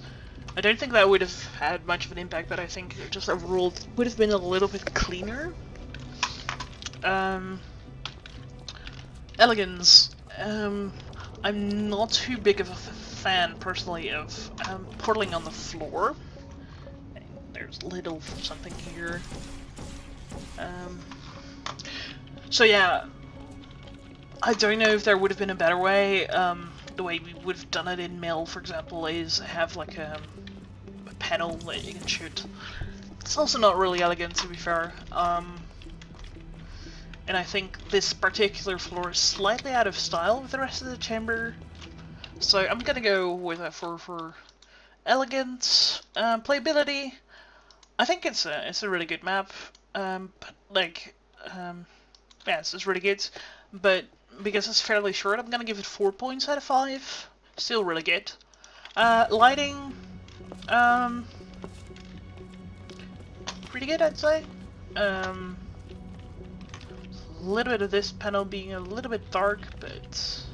I don't think that would have had much of an impact, but I think just overall it would have been a little bit cleaner. Elegance. I'm not too big of a fan, personally, of portaling on the floor. And there's little something here. So yeah, I don't know if there would have been a better way. The way we would have done it in Mill, for example, is have like a panel that you can shoot. It's also not really elegant, to be fair. And I think this particular floor is slightly out of style with the rest of the chamber. So I'm gonna go with a 4 for elegance. Playability, I think it's a really good map. But like, yeah, it's really good. But because it's fairly short, I'm gonna give it 4 points out of 5. Still really good. Lighting, pretty good, I'd say. A little bit of this panel being a little bit dark, but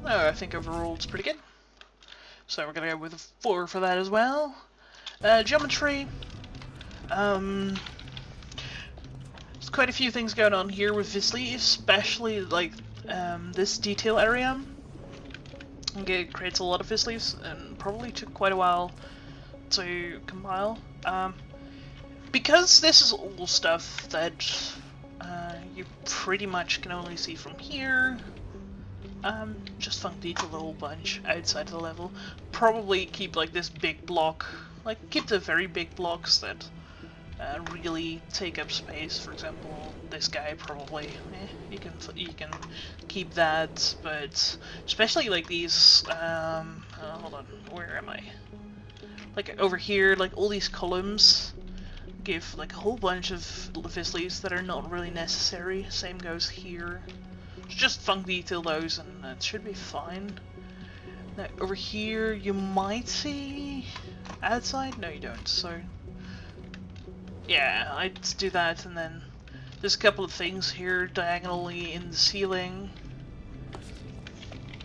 no, I think overall it's pretty good. So we're gonna go with a 4 for that as well. Geometry. There's quite a few things going on here with Wheatley, especially like this detail area. It creates a lot of Wheatleys and probably took quite a while to compile. Because this is all stuff that you pretty much can only see from here, just funk detail a whole bunch outside of the level. Probably keep like this big block, like keep the very big blocks that really take up space. For example, this guy probably, you can keep that, but especially like these. Hold on, where am I? Like over here, like all these columns give like a whole bunch of Wheatleys that are not really necessary. Same goes here. Just funk detail those and that should be fine. Now over here you might see outside? No, you don't. So yeah, I'd do that, and then there's a couple of things here diagonally in the ceiling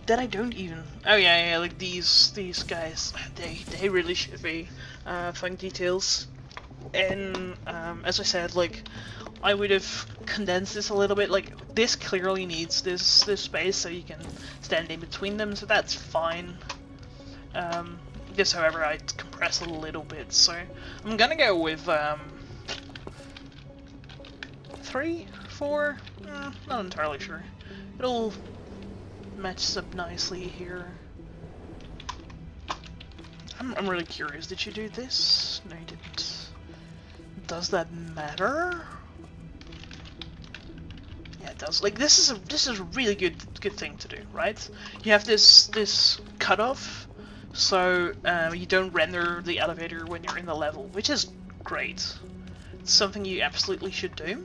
that I don't even. Oh yeah, like these guys. They really should be funk details. And as I said, like I would have condensed this a little bit. Like this clearly needs this space so you can stand in between them, so that's fine. This, however, I'd compress a little bit, so I'm gonna go with 3, 4. Not entirely sure. It'll match up nicely here. I'm really curious. Did you do this? No, you didn't. Does that matter? Yeah, it does. Like this is a really good thing to do, right? You have this cutoff, so you don't render the elevator when you're in the level, which is great. It's something you absolutely should do.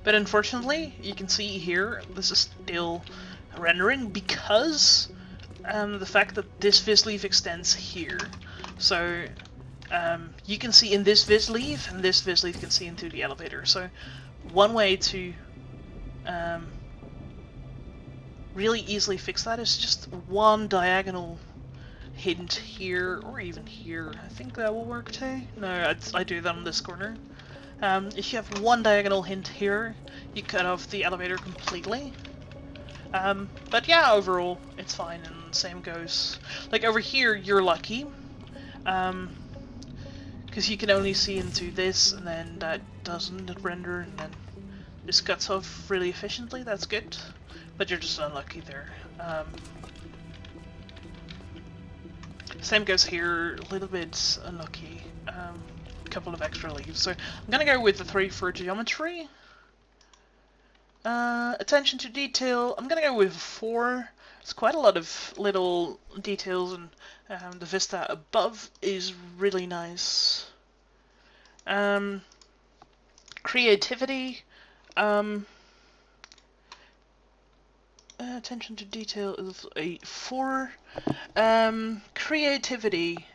But unfortunately, you can see here this is still rendering because the fact that this Wheatley extends here. So you can see in this Wheatley, and this Wheatley can see into the elevator. So one way to really easily fix that is just one diagonal hint here, or even here. I think that will work too. No, I do that on this corner. If you have one diagonal hint here, you cut off the elevator completely. But yeah, overall, it's fine, and same goes. Like, over here, you're lucky. Because you can only see into this, and then that doesn't render, and then this cuts off really efficiently. That's good, but you're just unlucky there. Same goes here, a little bit unlucky. A couple of extra leaves. So I'm gonna go with the 3 for geometry. Attention to detail, I'm gonna go with 4. It's quite a lot of little details, and the vista above is really nice. Creativity, attention to detail is a 4. Creativity,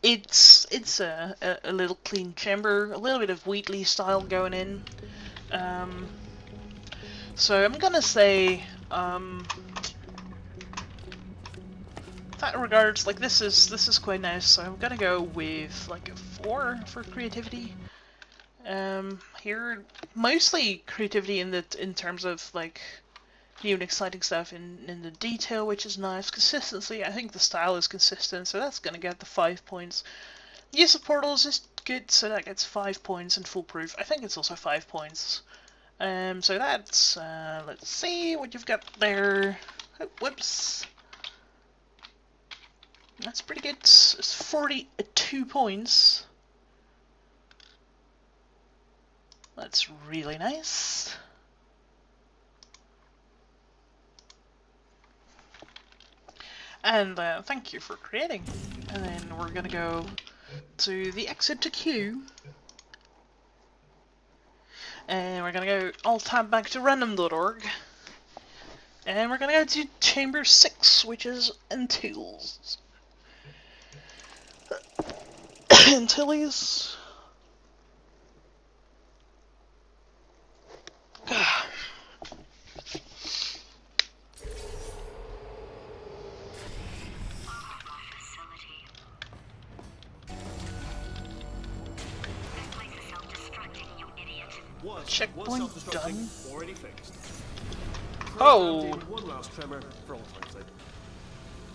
it's a little clean chamber, a little bit of Wheatley style going in. So I'm gonna say, that regards, like, this is quite nice. So I'm gonna go with like a 4 for creativity. Here, mostly creativity in terms of like new and exciting stuff in the detail, which is nice. Consistency, I think the style is consistent, so that's gonna get the 5 points. Use of portals is good, so that gets 5 points, and foolproof, I think it's also 5 points. So that's, let's see what you've got there. Oh, whoops. That's pretty good. It's 42 points. That's really nice. And thank you for creating. And then we're gonna go to the exit to queue. And we're gonna go alt-tab back to random.org. And we're gonna go to chamber 6, which is Antilles. Antilles. Checkpoint done. Already fixed. Oh! One last tremor for all time's sake.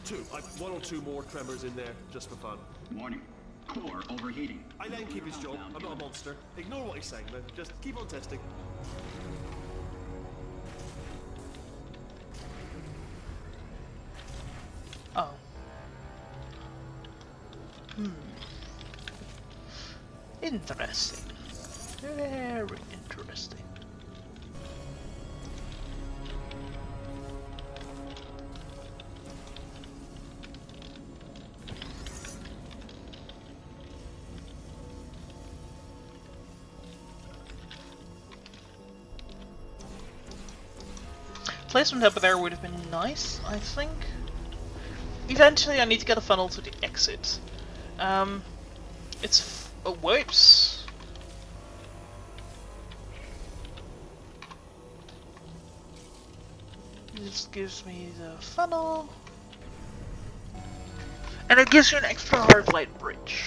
2. One or 2 more tremors in there, just for fun. Warning. Core overheating. I let him keep his job. I'm not a monster. Ignore what he's saying, man. Just keep on testing. Oh. Interesting. Very interesting. Placement up there would have been nice, I think. Eventually I need to get a funnel to the exit. It's... oh, whoops! This gives me the funnel. And it gives you an extra hard light bridge.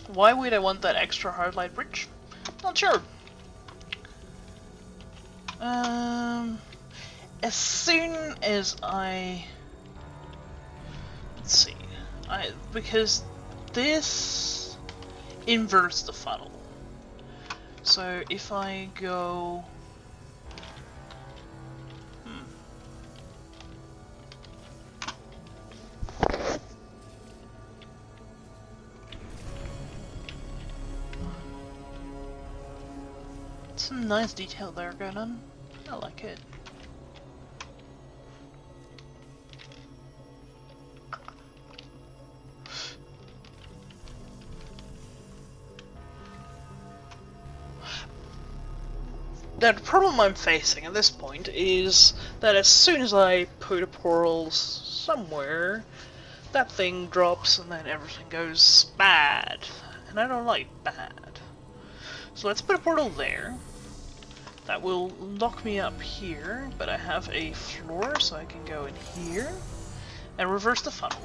Why would I want that extra hard light bridge? Not sure. As soon as I... let's see. Because this inverts the funnel. So if I go... some nice detail there going on. I like it. The problem I'm facing at this point is that as soon as I put a portal somewhere, that thing drops and then everything goes bad. And I don't like bad. So let's put a portal there. That will lock me up here, but I have a floor so I can go in here and reverse the funnel.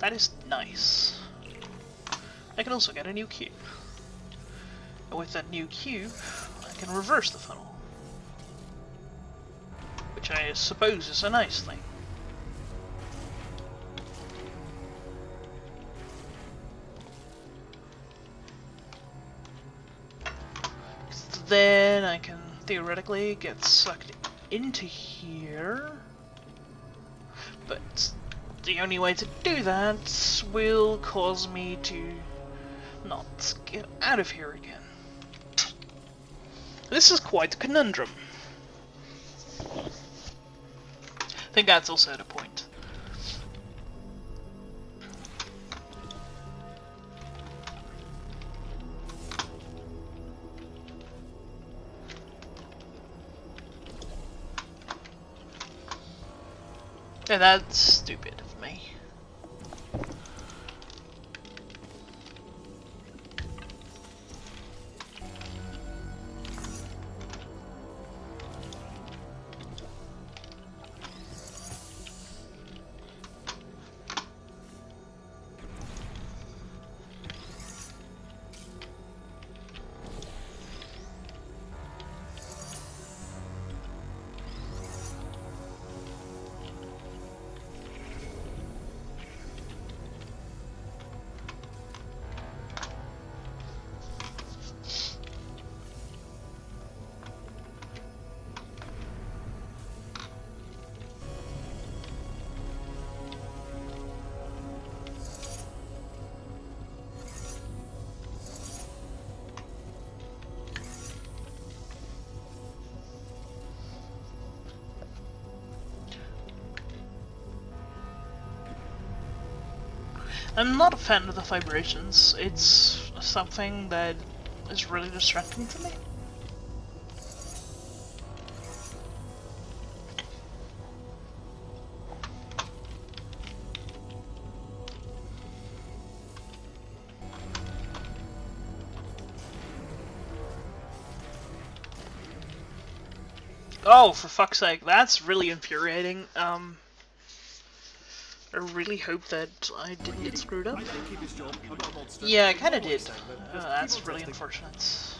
That is nice. I can also get a new cube. And with that new cube, I can reverse the funnel. Which I suppose is a nice thing. Then I can theoretically get sucked into here. But the only way to do that will cause me to not get out of here again. This is quite a conundrum. I think that's also the point. Yeah, that's stupid of me. I'm not a fan of the vibrations. It's something that is really distracting to me. Oh, for fuck's sake, that's really infuriating. I really hope that I didn't get screwed up. Yeah, I kinda did. That's really unfortunate.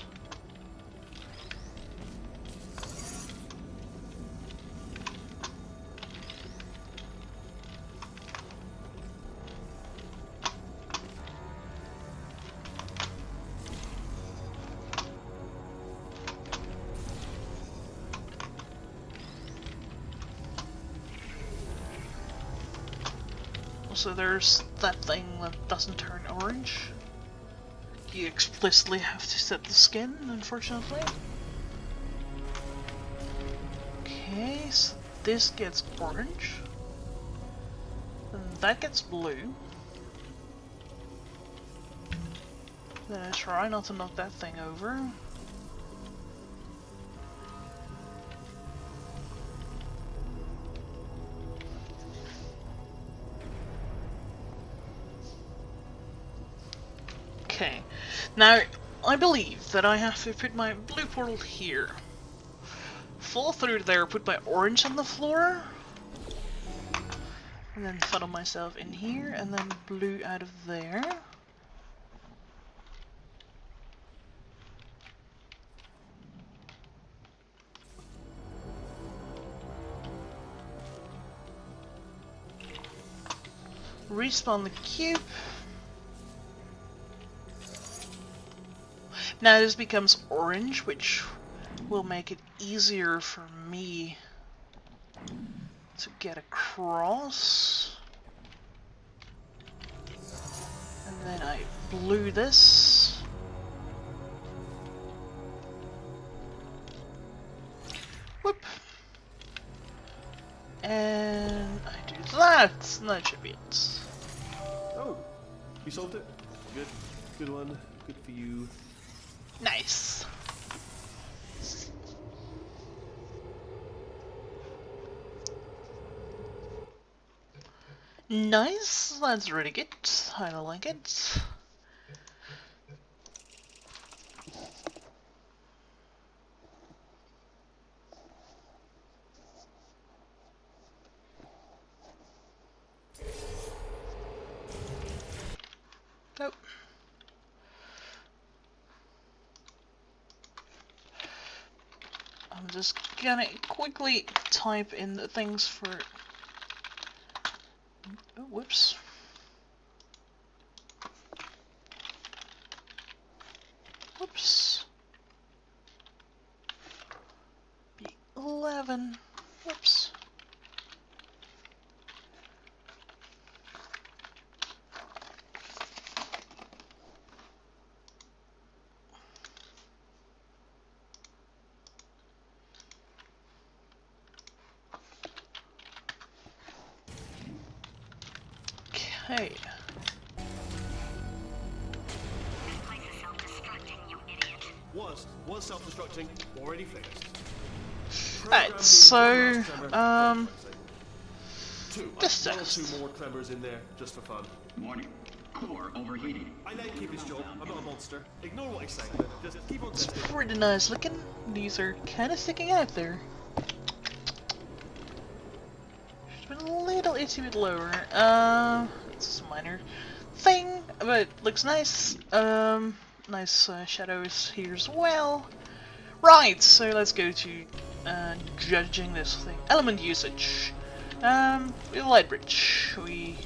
Also, there's that thing that doesn't turn orange. You explicitly have to set the skin, unfortunately. Okay, so this gets orange. And that gets blue. Then I try not to knock that thing over. Okay, now I believe that I have to put my blue portal here, fall through there, put my orange on the floor, and then funnel myself in here, and then blue out of there. Respawn the cube. Now this becomes orange, which will make it easier for me to get across. And then I blue this. Whoop. And I do that, and that should be it. Oh, you solved it. Good. Good one. Good for you. Nice. Nice, that's really good. I like it. just gonna quickly type in the things for... Oh, whoops. Whoops. B11. Whoops. Okay. This place is self-destructing, you idiot. Was self-destructing, already fixed. Alright, so, Just just two more tremors in there, just for fun. Warning. Core overheating. I let him keep his job, I'm not a monster. Ignore what I say, just keep on testing. pretty nice looking. These are kind of sticking out there. Should have been a little itty bit lower. It's a minor thing, but looks nice. Nice shadows here as well. Right, so let's go to judging this thing. Element usage. We have a light bridge. We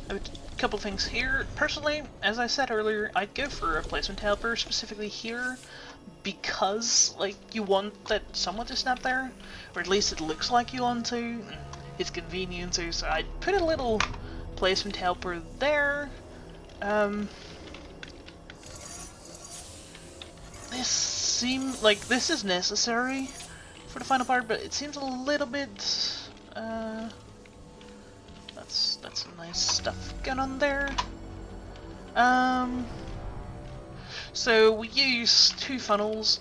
have a couple things here. Personally, as I said earlier, I'd go for a placement helper, specifically here, because like you want that someone to snap there, or at least it looks like you want to. It's convenient to, so I'd put a little placement helper there. This seems like this is necessary for the final part, but it seems a little bit. That's nice stuff going on there. So we use two funnels.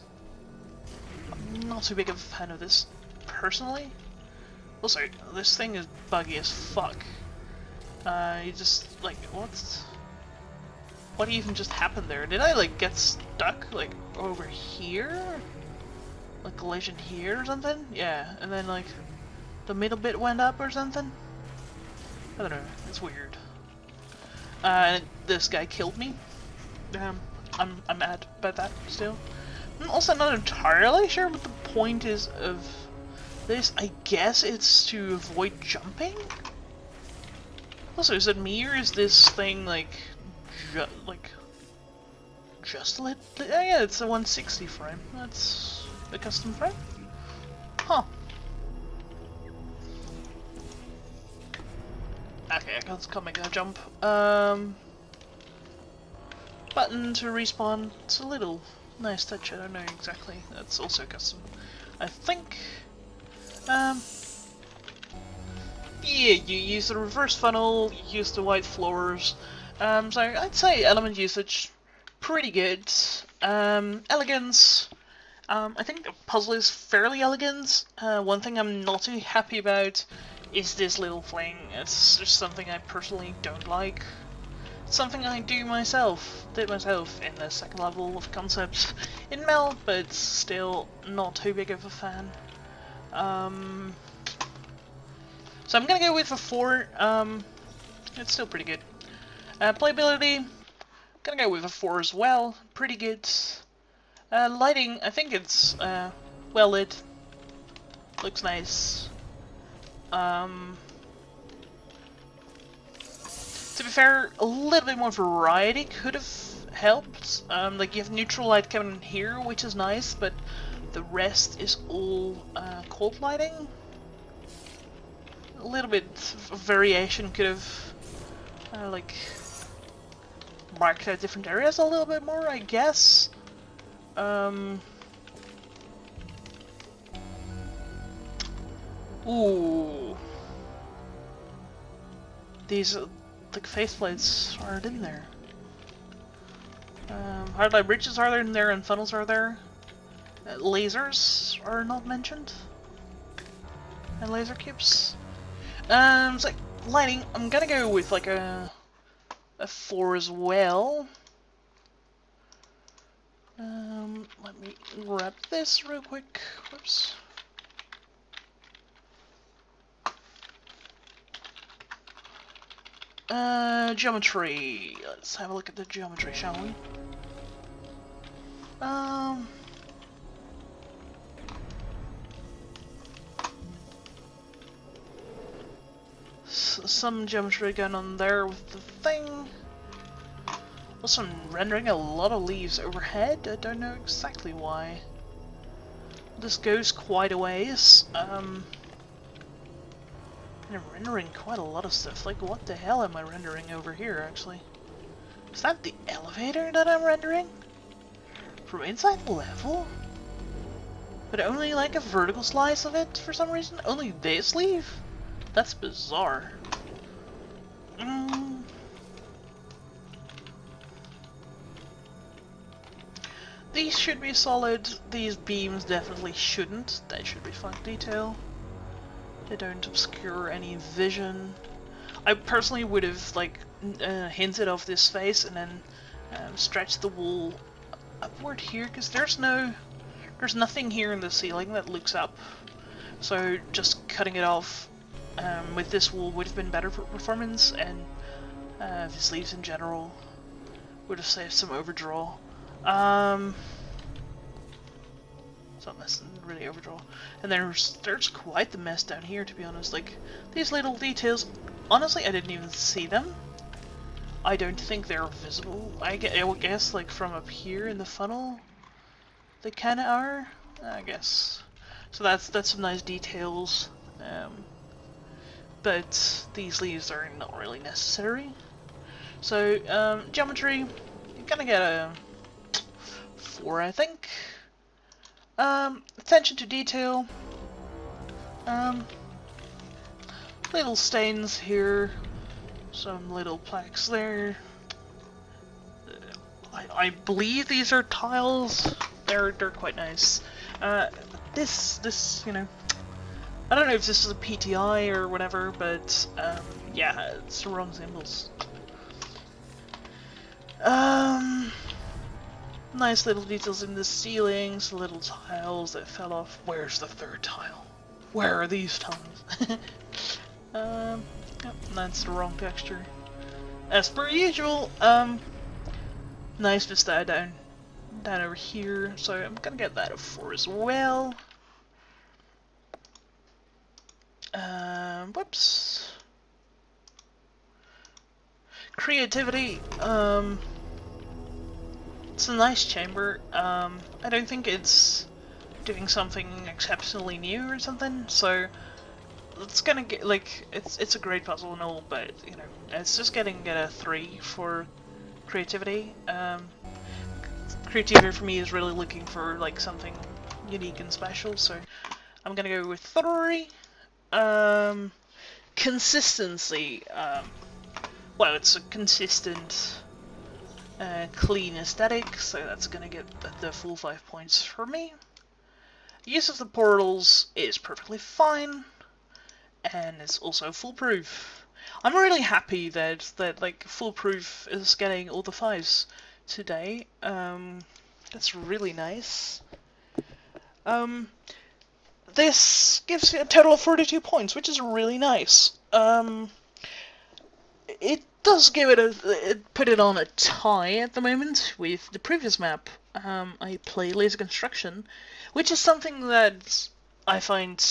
I'm not too big of a fan of this personally. Also, this thing is buggy as fuck. You just like what even just happened there? Did I like get stuck like over here? Like collision here or something? Yeah, and then like the middle bit went up or something? I don't know, it's weird. And this guy killed me. I'm mad about that still. I'm also not entirely sure what the point is of this. I guess it's to avoid jumping? Also, is it me or is this thing like just a little? Oh yeah, it's a 160 frame. That's a custom frame? Huh. Okay, I can't make that jump. Button to respawn. It's a little nice touch. I don't know exactly. That's also custom, I think. Yeah, you use the reverse funnel. You use the white floors. So I'd say element usage pretty good. Elegance. I think the puzzle is fairly elegant. One thing I'm not too happy about is this little thing. It's just something I personally don't like. It's something I did myself in the second level of concepts in Mel, but still not too big of a fan. So I'm gonna go with a 4. It's still pretty good. Playability, gonna go with a 4 as well. Pretty good. Lighting, I think it's well lit. Looks nice. To be fair, a little bit more variety could have helped. Like you have neutral light coming in here, which is nice, but the rest is all cold lighting. A little bit of variation could have like marked out different areas a little bit more, I guess. Ooh. These the faceplates aren't in there. Hard light bridges are in there and funnels are there. Lasers are not mentioned. And laser cubes. It's like lighting. I'm gonna go with like a 4 as well. Let me grab this real quick. Whoops. Geometry. Let's have a look at the geometry, shall we? some geometry going on there with the thing. Also, I'm rendering a lot of leaves overhead. I don't know exactly why. This goes quite a ways. I'm rendering quite a lot of stuff. Like, what the hell am I rendering over here, actually? Is that the elevator that I'm rendering? From inside the level? But only like a vertical slice of it for some reason? Only this leaf? That's bizarre. These should be solid. These beams definitely shouldn't. They should be fine detail. They don't obscure any vision. I personally would have like hinted off this face and then stretched the wall upward here, because there's nothing here in the ceiling that looks up. So just cutting it off with this wall would have been better for performance, and these leaves in general would have saved some overdraw. It's not really overdraw. And there's quite the mess down here, to be honest. Like, these little details, honestly, I didn't even see them. I don't think they're visible. I guess, like, from up here in the funnel, they kinda are, I guess. So that's some nice details. But these leaves are not really necessary. So, geometry, you're gonna get a 4, I think. Attention to detail. Little stains here. Some little plaques there. I believe these are tiles. They're quite nice. This, you know, I don't know if this is a PTI or whatever, but yeah, it's the wrong symbols. Nice little details in the ceilings, little tiles that fell off. Where's the third tile? Where are these tiles? Yep, that's the wrong texture. As per usual, nice vista down over here, so I'm gonna get that a 4 as well. Whoops. Creativity, it's a nice chamber. I don't think it's doing something exceptionally new or something, so it's gonna get, like, it's a great puzzle and all, but, you know, it's just get a 3 for creativity. Creativity for me is really looking for, like, something unique and special, so I'm gonna go with 3. Consistency, well, it's a consistent, clean aesthetic, so that's gonna get the full 5 points for me. Use of the portals is perfectly fine, and it's also foolproof. I'm really happy that like foolproof is getting all the 5s today. That's really nice. This gives you a total of 42 points, which is really nice. It does give it put it on a tie at the moment with the previous map. I play laser construction, which is something that I find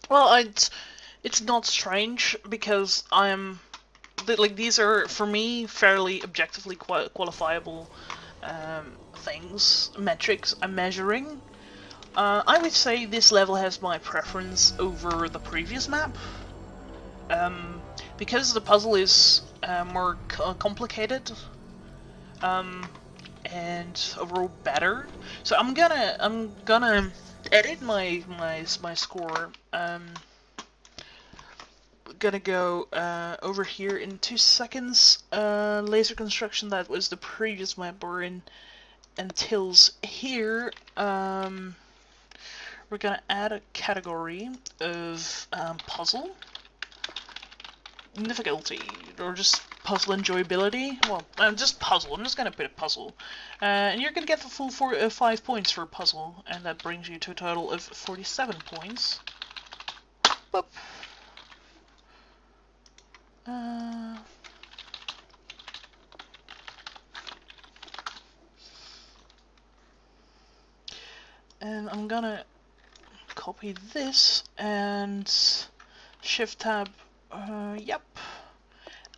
well, it's not strange, because like, these are, for me, fairly objectively qualifiable things, metrics I'm measuring. I would say this level has my preference over the previous map, because the puzzle is more complicated, and overall better. So I'm gonna edit my score. Gonna go over here in 2 seconds. Laser construction, that was the previous map. We're in Antilles here. We're gonna add a category of puzzle difficulty, or just puzzle enjoyability. Well, just puzzle. I'm just gonna put a puzzle, and you're gonna get the full 5 points for puzzle, and that brings you to a total of 47 points. Boop. And I'm gonna copy this and shift tab. Yep.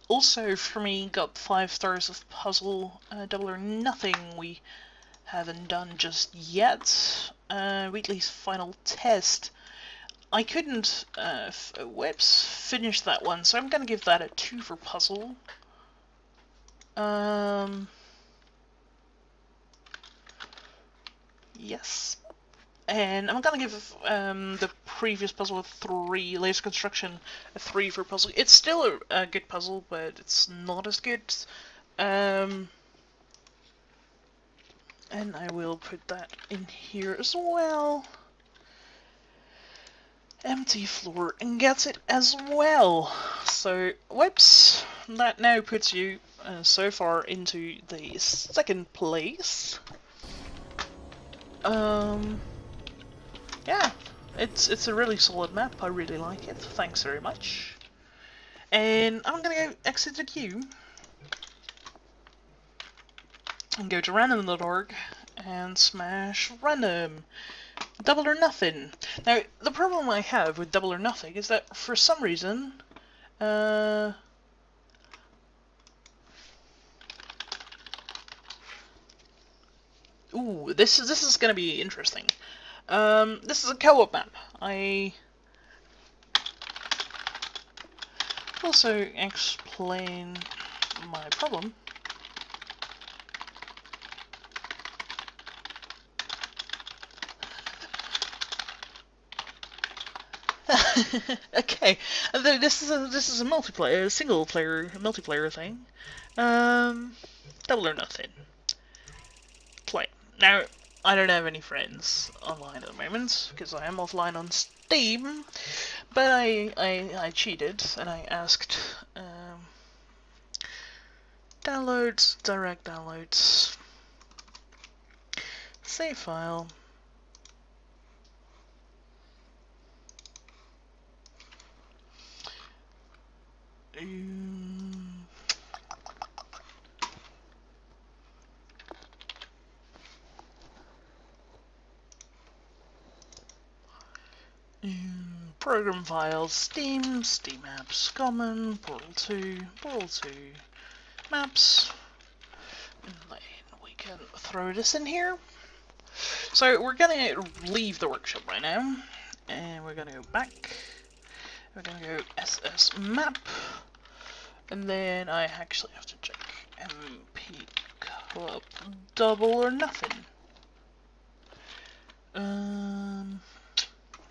Also, for me, got 5 stars of puzzle. Double or Nothing we haven't done just yet. Wheatley's Final Test. I couldn't, finish that one, so I'm gonna give that a 2 for puzzle. Yes. And I'm gonna give the previous puzzle a 3, Laser Construction a 3 for puzzle. It's still a good puzzle, but it's not as good. And I will put that in here as well. Empty floor and gets it as well. So, whoops, that now puts you so far into the 2nd place. Yeah, it's a really solid map. I really like it. Thanks very much. And I'm gonna go exit the queue and go to random.org and smash random. Double or Nothing. Now, the problem I have with Double or Nothing is that for some reason, ooh, this is gonna be interesting. This is a co-op map. I also explain my problem. Okay, this is a multiplayer, single player multiplayer thing. Double or Nothing. Play. Now, I don't have any friends online at the moment because I am offline on Steam, but I cheated and I asked downloads, direct downloads, save file. Program files, Steam, Steam apps, common, Portal 2, maps, and then we can throw this in here. So we're gonna leave the workshop right now, and we're gonna go back. We're gonna go SS map, and then I actually have to check MP co-op Double or Nothing.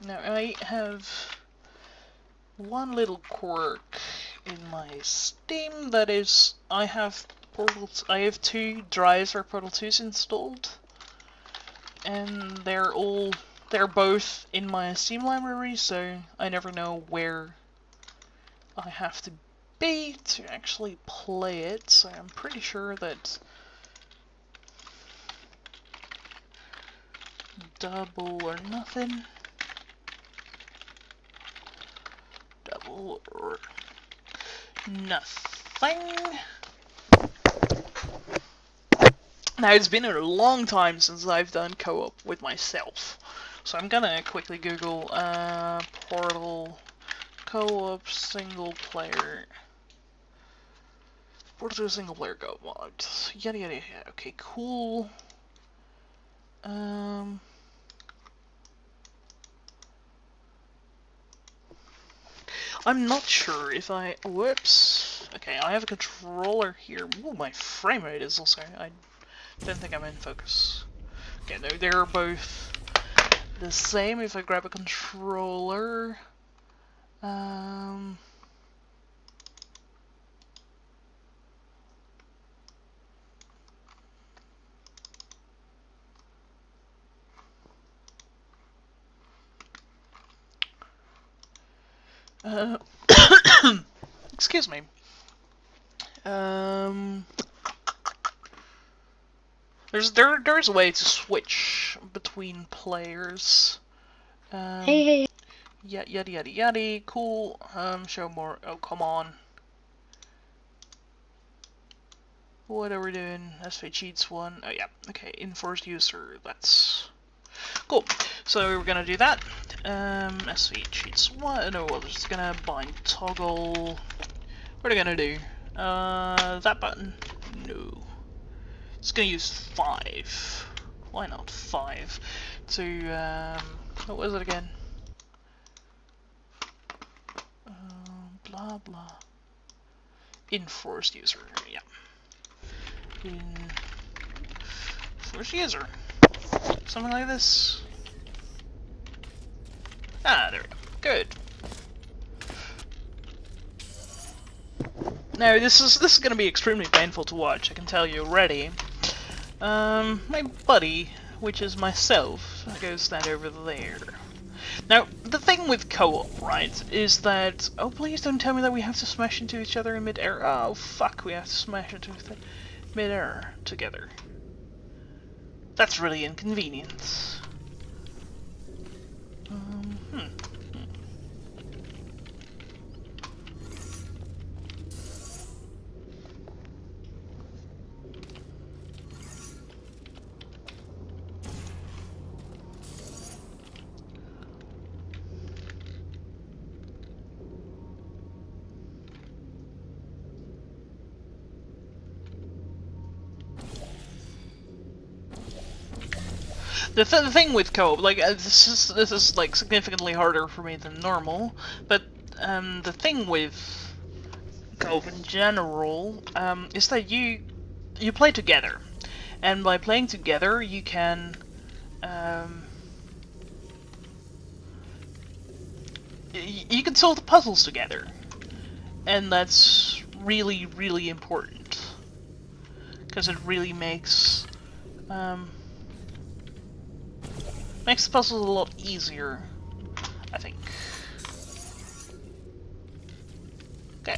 Now I have one little quirk in my Steam, that is, I have 2 drives for Portal 2s installed, and they're both in my Steam library, so I never know where I have to be to actually play it. So I'm pretty sure that Double or Nothing. Double or Nothing. Now, it's been a long time since I've done co-op with myself, so I'm gonna quickly Google Portal co-op single player. Portal 2 single player co-op mod. Yada yada yada. Okay, cool. I'm not sure if I... Whoops. Okay, I have a controller here. Ooh, my frame rate is also... I don't think I'm in focus. Okay, no, they're both the same. If I grab a controller... excuse me. There's a way to switch between players. Hey. Yada yada yada. Cool. Show more. Oh, come on. What are we doing? SV cheats one. Oh yeah. Okay. Enforced user. That's Cool. So we're gonna do that. SV cheats. What? No, we're just gonna bind toggle. What are we gonna do? That button? No. It's gonna use 5. Why not 5? To, what was it again? Blah blah. Enforced user, yeah. Enforced user. Something like this. Ah, there we go. Good. Now this is gonna be extremely painful to watch, I can tell you already. My buddy, which is myself, goes stand over there. Now, the thing with co-op, right, is that... Oh, please don't tell me that we have to smash into each other in mid-air. Oh, fuck, we have to smash into mid-air together. That's really inconvenient. The thing with co-op, like, this is like significantly harder for me than normal, but the thing with co-op in general is that you play together, and by playing together you can you can solve the puzzles together, and that's really, really important, because it really makes the puzzles a lot easier, I think. Okay.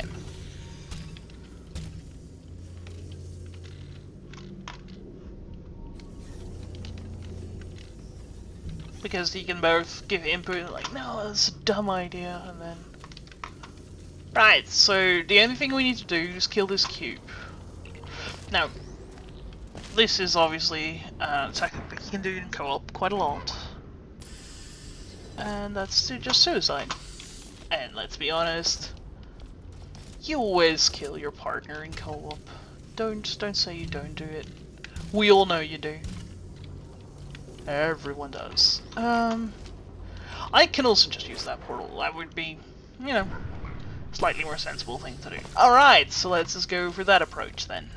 Because you can both give input, like, no, that's a dumb idea, and then... Right, so the only thing we need to do is kill this cube. Now, this is obviously a tactic that you can do in co-op quite a lot. And that's just suicide. And let's be honest, you always kill your partner in co-op. Don't say you don't do it. We all know you do. Everyone does. I can also just use that portal. That would be, you know, slightly more sensible thing to do. Alright, so let's just go for that approach then.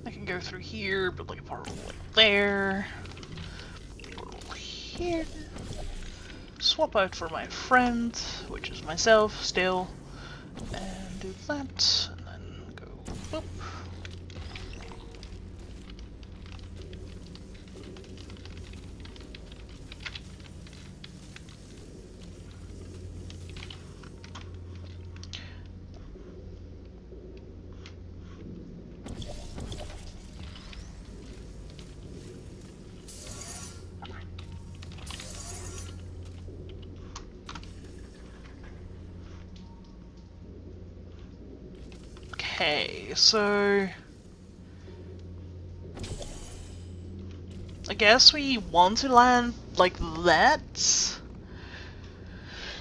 I can go through here, but like a portal like there. Portal here. Swap out for my friend, which is myself still. And do that, and then go boop. Okay, so I guess we want to land like that.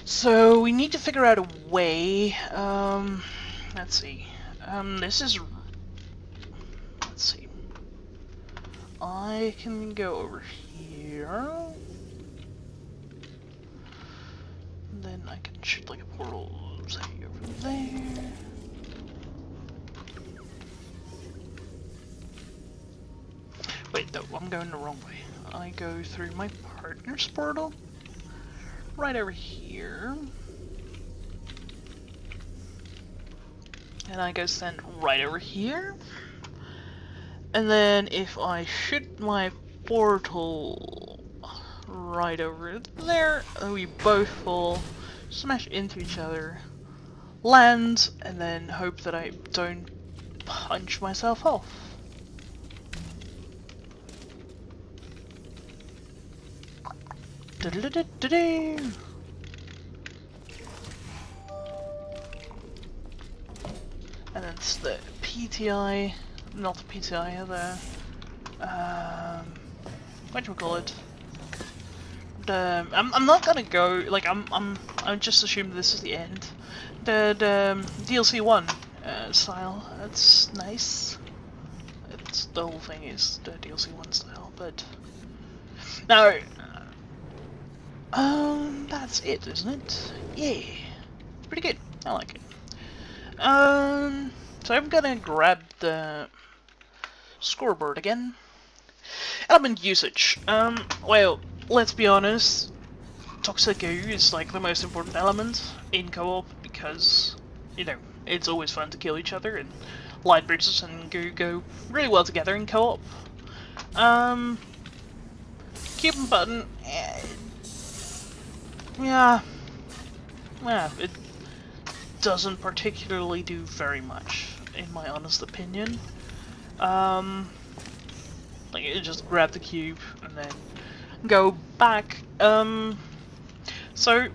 So we need to figure out a way. Let's see. This is. Let's see. I can go over here. And then I can shoot like a portal, say over there. Wait, no, I'm going the wrong way. I go through my partner's portal, right over here, and I go stand right over here, and then if I shoot my portal right over there, we both will smash into each other, land, and then hope that I don't punch myself off. And then it's the PTI, not the PTI, whatchamacallit? I'm not gonna go, like, I'm just assuming this is the end. The DLC 1 style, that's nice. It's, the whole thing is the DLC 1 style, but... Now, that's it, isn't it? Yeah. Pretty good. I like it. So I'm gonna grab the scoreboard again. Element usage. Well, let's be honest. Toxic goo is like the most important element in co-op because, you know, it's always fun to kill each other, and light bridges and goo go really well together in co-op. Cube button, yeah, it doesn't particularly do very much, in my honest opinion. Like, you just grab the cube and then go back. So,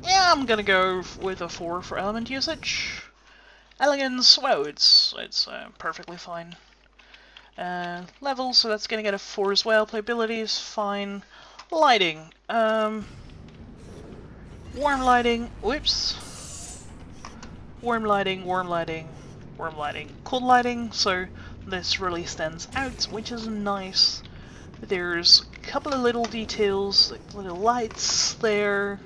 yeah, I'm gonna go with a 4 for element usage. Elegance, well, it's perfectly fine. Level, so that's gonna get a 4 as well. Playability is fine. Lighting, warm lighting, whoops. Warm lighting, warm lighting, warm lighting, cold lighting, so this really stands out, which is nice. There's a couple of little details, like little lights there.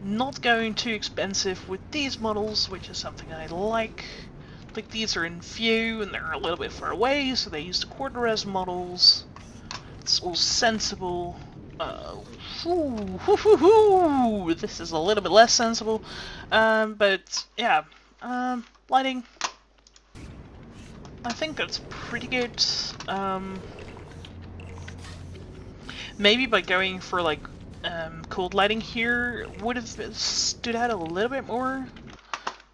Not going too expensive with these models, which is something I like. Like, these are in view and they're a little bit far away, so they use the quarter res models. It's all sensible. This is a little bit less sensible, but yeah. Lighting, I think that's pretty good. Maybe by going for like cold lighting here would have stood out a little bit more.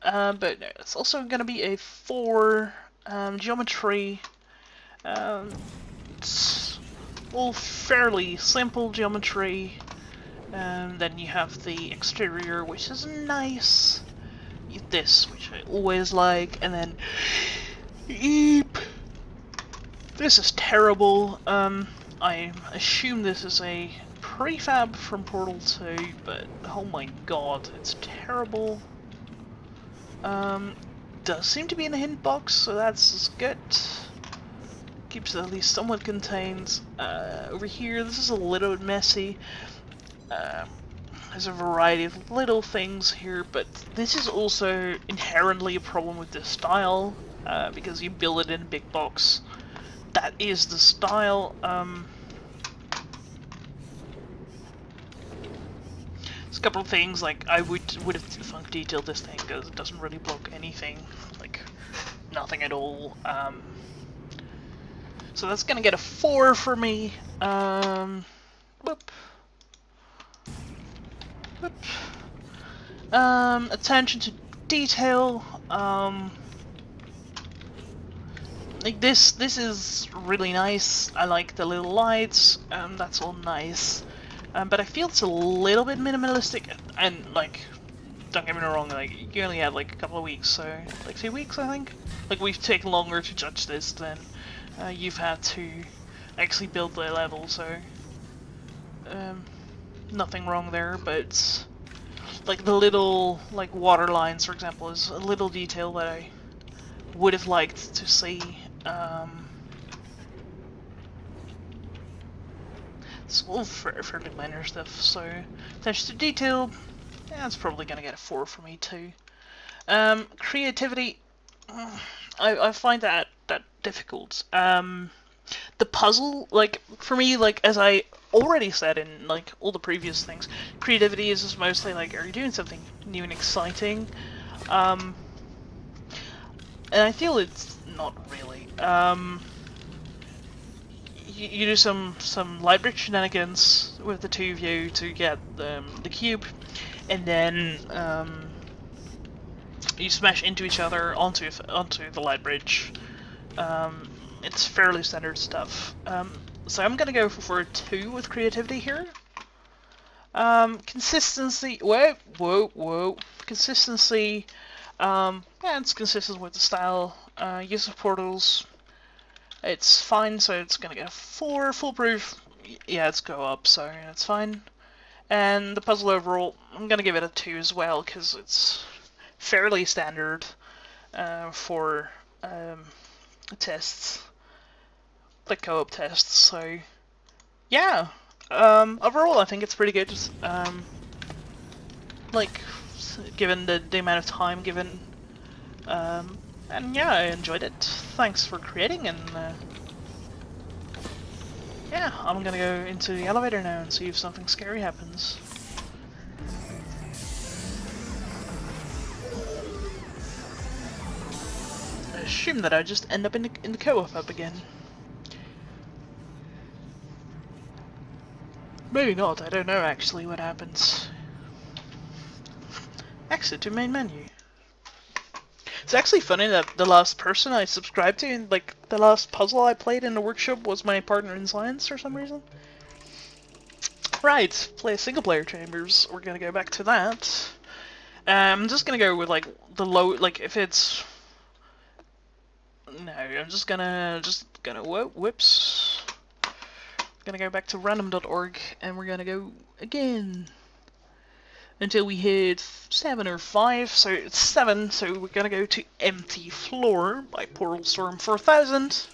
But no, it's also going to be a 4. Geometry. It's all fairly simple geometry. Then you have the exterior, which is nice. This, which I always like, and then eep. This is terrible. I assume this is a prefab from Portal 2, but oh my god, it's terrible. Does seem to be in the hint box, so that's good. Keeps it at least somewhat contained. Over here, this is a little bit messy. There's a variety of little things here, but this is also inherently a problem with this style, because you build it in a big box. That is the style. There's a couple of things, like I would have funk detailed this thing because it doesn't really block anything, like nothing at all. So that's gonna get a 4 for me. Whoop. Whoop. Attention to detail. Like this is really nice. I like the little lights. That's all nice. But I feel it's a little bit minimalistic, and like, don't get me wrong, like, you only have like a couple of weeks, so like 2 weeks, I think. Like, we've taken longer to judge this than you've had to actually build the level, so nothing wrong there. But like the little like water lines, for example, is a little detail that I would have liked to see. It's all fairly minor stuff, so attention to detail, yeah, it's probably gonna get a 4 for me too. Creativity, I find that difficult. The puzzle, like, for me, like, as I already said in like all the previous things, creativity is just mostly like, are you doing something new and exciting? And I feel it's not really. You do some light bridge shenanigans with the two of you to get the cube, and then you smash into each other onto the light bridge. It's fairly standard stuff. So I'm gonna go for a 2 with creativity here. Consistency. Whoa. Consistency. Yeah, it's consistent with the style. Use of portals, it's fine, so it's gonna get 4. Foolproof, yeah, it's go up, so yeah, it's fine. And the puzzle overall, I'm gonna give it a 2 as well, because it's fairly standard for tests, like co-op tests, so yeah. Overall, I think it's pretty good. Like, given the amount of time given, and yeah, I enjoyed it. Thanks for creating, and yeah, I'm gonna go into the elevator now and see if something scary happens. I assume that I just end up in the co-op hub again. Maybe not, I don't know actually what happens. Exit to main menu. It's actually funny that the last person I subscribed to, and like the last puzzle I played in the workshop, was my partner in science for some reason. Right, play single player chambers. We're gonna go back to that. I'm just gonna go with like the low, like if it's. No, I'm just gonna whoops. Gonna go back to random.org and we're gonna go again until we hit 7 or 5. So it's 7. So we're gonna go to Empty Floor by Portal Storm 4000.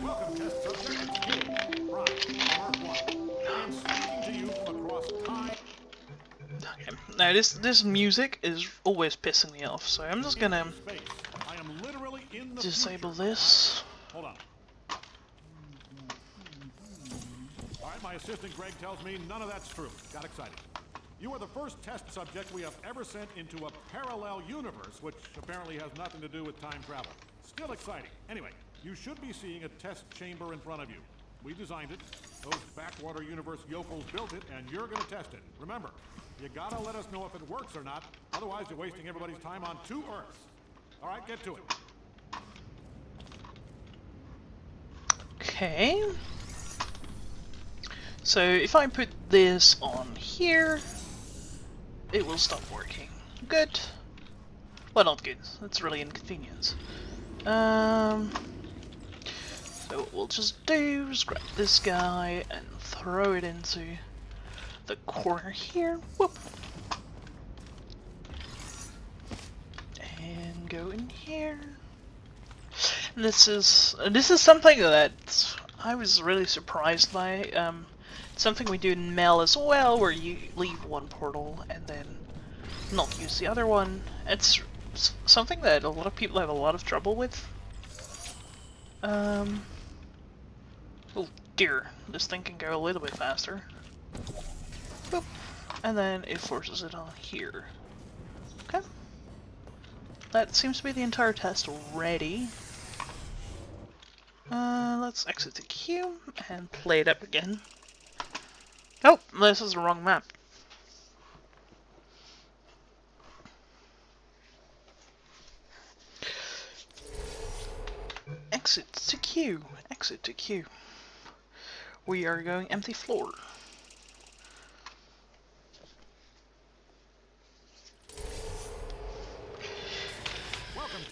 Welcome, test subject. Mark 1. I am speaking to you from across time. Okay. Now this music is always pissing me off, so I'm just gonna I am literally in the disable future. this. Hold on. Alright, my assistant Greg tells me none of that's true. Got excited. You are the first test subject we have ever sent into a parallel universe, which apparently has nothing to do with time travel. Still exciting. Anyway, you should be seeing a test chamber in front of you. We designed it. Those backwater universe yokels built it, and you're gonna test it. Remember, you gotta let us know if it works or not, otherwise you're wasting everybody's time on 2 Earths. Alright, get to it. Okay. So if I put this on here, it will stop working. Good. Well, not good. That's really inconvenient. So what we'll just do is grab this guy and throw it into the corner here. Whoop. And go in here. And this is something that I was really surprised by. Something we do in Mel as well, where you leave one portal and then not use the other one. It's something that a lot of people have a lot of trouble with. Oh dear, this thing can go a little bit faster. Boop. And then it forces it on here. Okay. That seems to be the entire test already. Let's exit the queue and play it up again. Oh, this is the wrong map. Exit to queue. Exit to queue. We are going empty floor.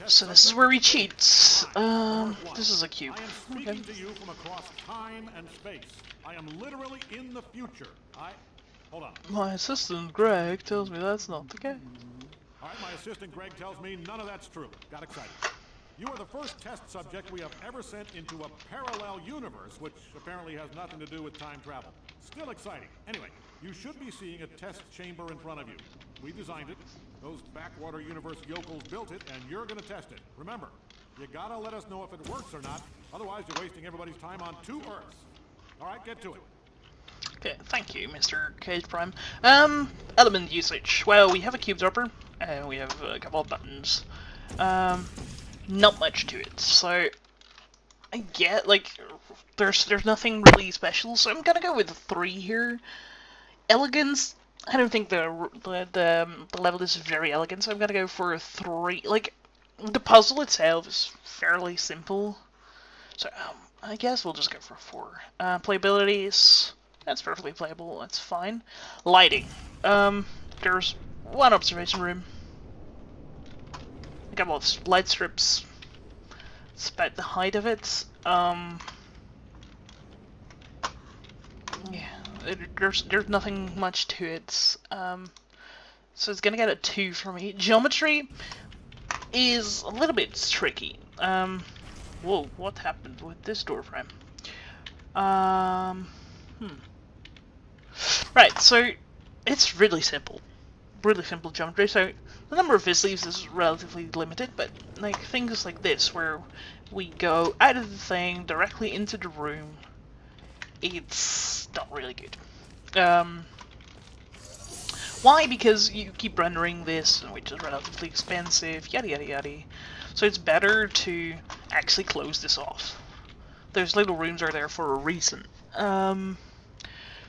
So this is where we cheat. This is a cube. I am speaking to you from across time and space. I am literally in the future. Hold on. My assistant Greg tells me that's not the case. Alright, my assistant Greg tells me none of that's true. Got excited. You are the first test subject we have ever sent into a parallel universe, which apparently has nothing to do with time travel. Still exciting. Anyway, you should be seeing a test chamber in front of you. We designed it. Those backwater universe yokels built it, and you're gonna test it. Remember, you gotta let us know if it works or not, otherwise you're wasting everybody's time on 2 Earths. Alright, get to it. Okay, thank you, Mr. Cage Prime. Element usage. Well, we have a cube dropper, and we have a couple of buttons. Not much to it, so I get, like, there's nothing really special, so I'm gonna go with a 3 here. Elegance, I don't think the level is very elegant, so I'm gonna go for a 3. Like, the puzzle itself is fairly simple, so I guess we'll just go for a 4. Playability is That's perfectly playable, that's fine. Lighting. There's one observation room. A couple of light strips. It's about the height of it. Yeah, there's nothing much to it. So it's gonna get a 2 for me. Geometry is a little bit tricky. Whoa, what happened with this door frame? Right, so it's really simple geometry. So the number of vis leaves is relatively limited, but like things like this, where we go out of the thing directly into the room, it's not really good. Why? Because you keep rendering this, which is relatively expensive, yada yada yada. So it's better to actually close this off. Those little rooms are there for a reason.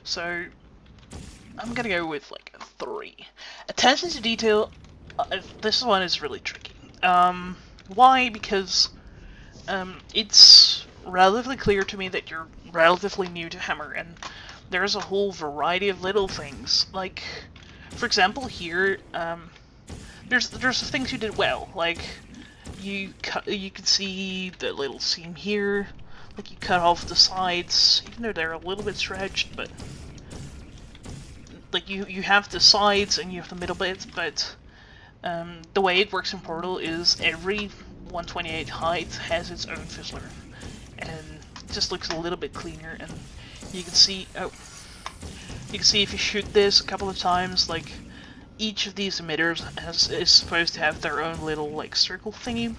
So I'm gonna go with like a 3. Attention to detail, this one is really tricky. Why? Because it's relatively clear to me that you're relatively new to Hammer, and there's a whole variety of little things. Like, for example, here, there's things you did well. Like, you can see the little seam here. Like, you cut off the sides, even though they're a little bit stretched, but like you have the sides and you have the middle bits, but the way it works in Portal is every 128 height has its own fizzler, and it just looks a little bit cleaner. And you can see, if you shoot this a couple of times, like each of these emitters is supposed to have their own little like circle thingy,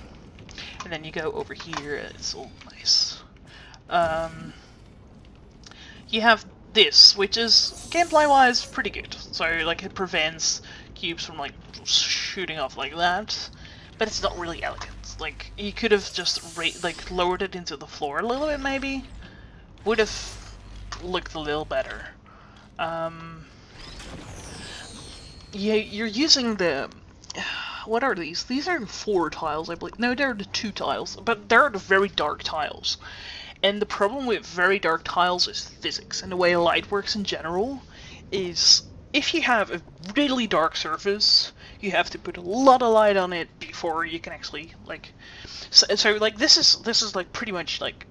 and then you go over here, it's all nice. You have this, which is gameplay-wise pretty good. So like it prevents cubes from like shooting off like that, but it's not really elegant. Like you could have just lowered it into the floor a little bit, maybe would have looked a little better. Yeah, you're using the. What are these? These are 4 tiles, I believe. No, they're the 2 tiles, but they're the very dark tiles. And the problem with very dark tiles is physics, and the way light works in general is if you have a really dark surface, you have to put a lot of light on it before you can actually like. So like this is like pretty much like,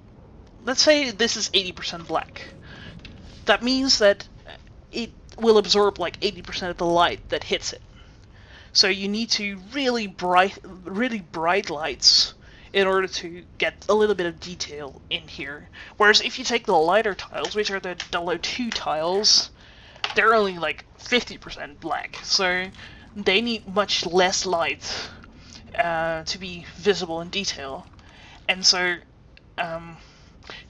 let's say this is 80% black. That means that it will absorb like 80% of the light that hits it. So you need to really bright lights in order to get a little bit of detail in here. Whereas if you take the lighter tiles, which are the low 2 tiles, they're only like 50% black, so they need much less light to be visible in detail. And so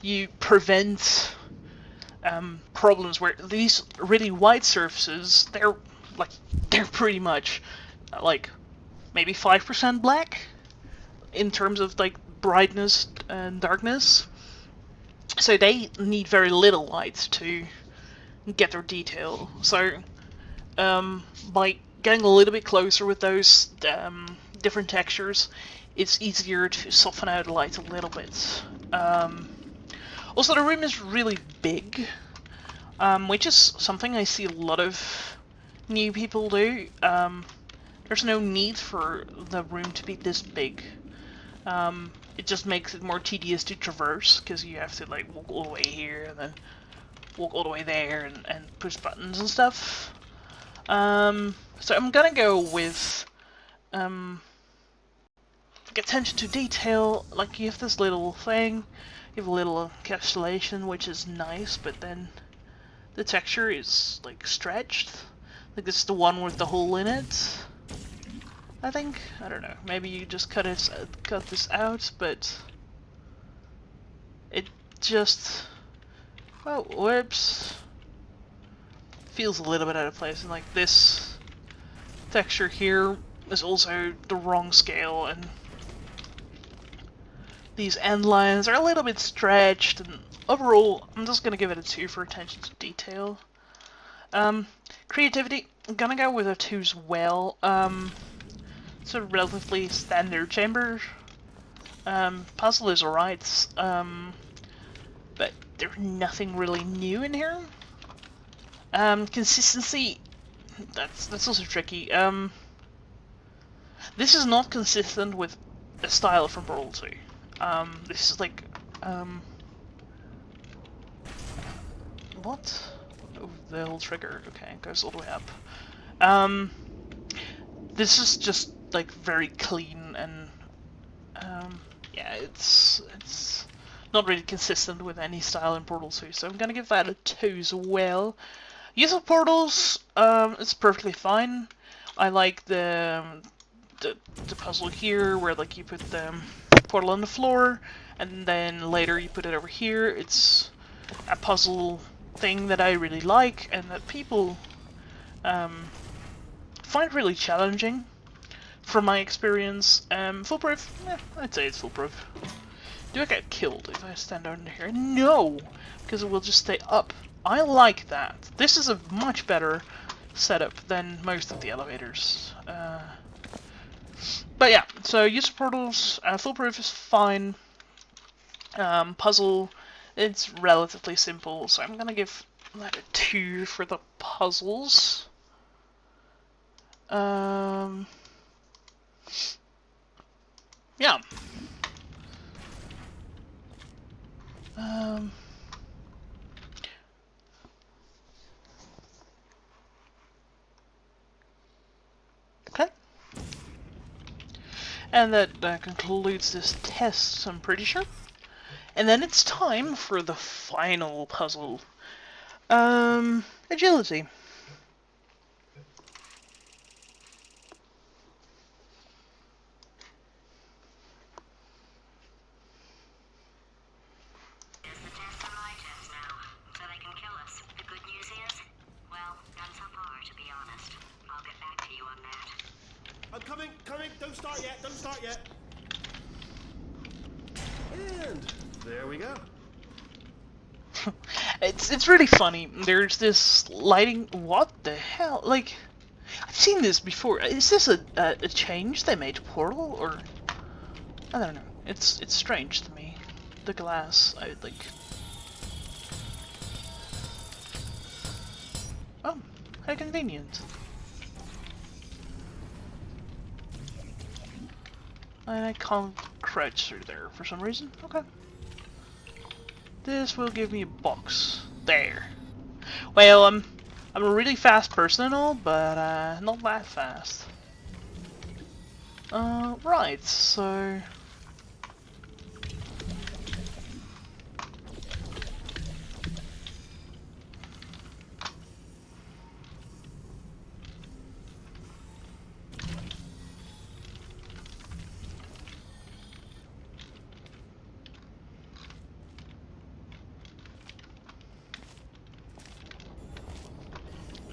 you prevent problems where these really white surfaces, they're pretty much like maybe 5% black in terms of like brightness and darkness, so they need very little light to get their detail. So by getting a little bit closer with those different textures, it's easier to soften out the light a little bit. Also, the room is really big, which is something I see a lot of new people do. There's no need for the room to be this big. It just makes it more tedious to traverse, because you have to like walk all the way here and then walk all the way there and push buttons and stuff. So I'm gonna go with attention to detail. Like, you have this little thing, you have a little encapsulation, which is nice, but then the texture is like stretched. Like, this is the one with the hole in it, I think. I don't know. Maybe you just cut this out, but it just, well, whoops, feels a little bit out of place. And like this texture here is also the wrong scale, and these end lines are a little bit stretched. And overall, I'm just gonna give it a 2 for attention to detail. Creativity, I'm gonna go with a 2 as well. It's a relatively standard chamber. Puzzle is alright, but there's nothing really new in here. Consistency, that's also tricky. This is not consistent with a style from Portal 2. This is like, what? Oh, the little trigger, okay, it goes all the way up. This is just, like, very clean and, yeah, it's not really consistent with any style in Portal 2, so I'm gonna give that a 2 as well. Use of portals, it's perfectly fine. I like the puzzle here, where like you put the portal on the floor, and then later you put it over here. It's a puzzle thing that I really like, and that people find really challenging, from my experience. Foolproof? I'd say it's foolproof. Do I get killed if I stand under here? No! Because it will just stay up. I like that. This is a much better setup than most of the elevators. But yeah, so use of portals, foolproof is fine. Puzzle, it's relatively simple, so I'm gonna give that a 2 for the puzzles. Yeah. Okay. And that concludes this test, I'm pretty sure. And then it's time for the final puzzle. Agility. Here's the test on my test now, so they can kill us. The good news is, well, none so far, to be honest. I'll get back to you on that. I'm coming, don't start yet. And there we go. It's really funny. There's this lighting. What the hell? Like, I've seen this before. Is this a change they made to Portal, or I don't know. It's strange to me. The glass. I like. Oh, how convenient. And I can't crouch through there for some reason. Okay. This will give me a box. There. Well, I'm a really fast person and all, but not that fast. Right, so...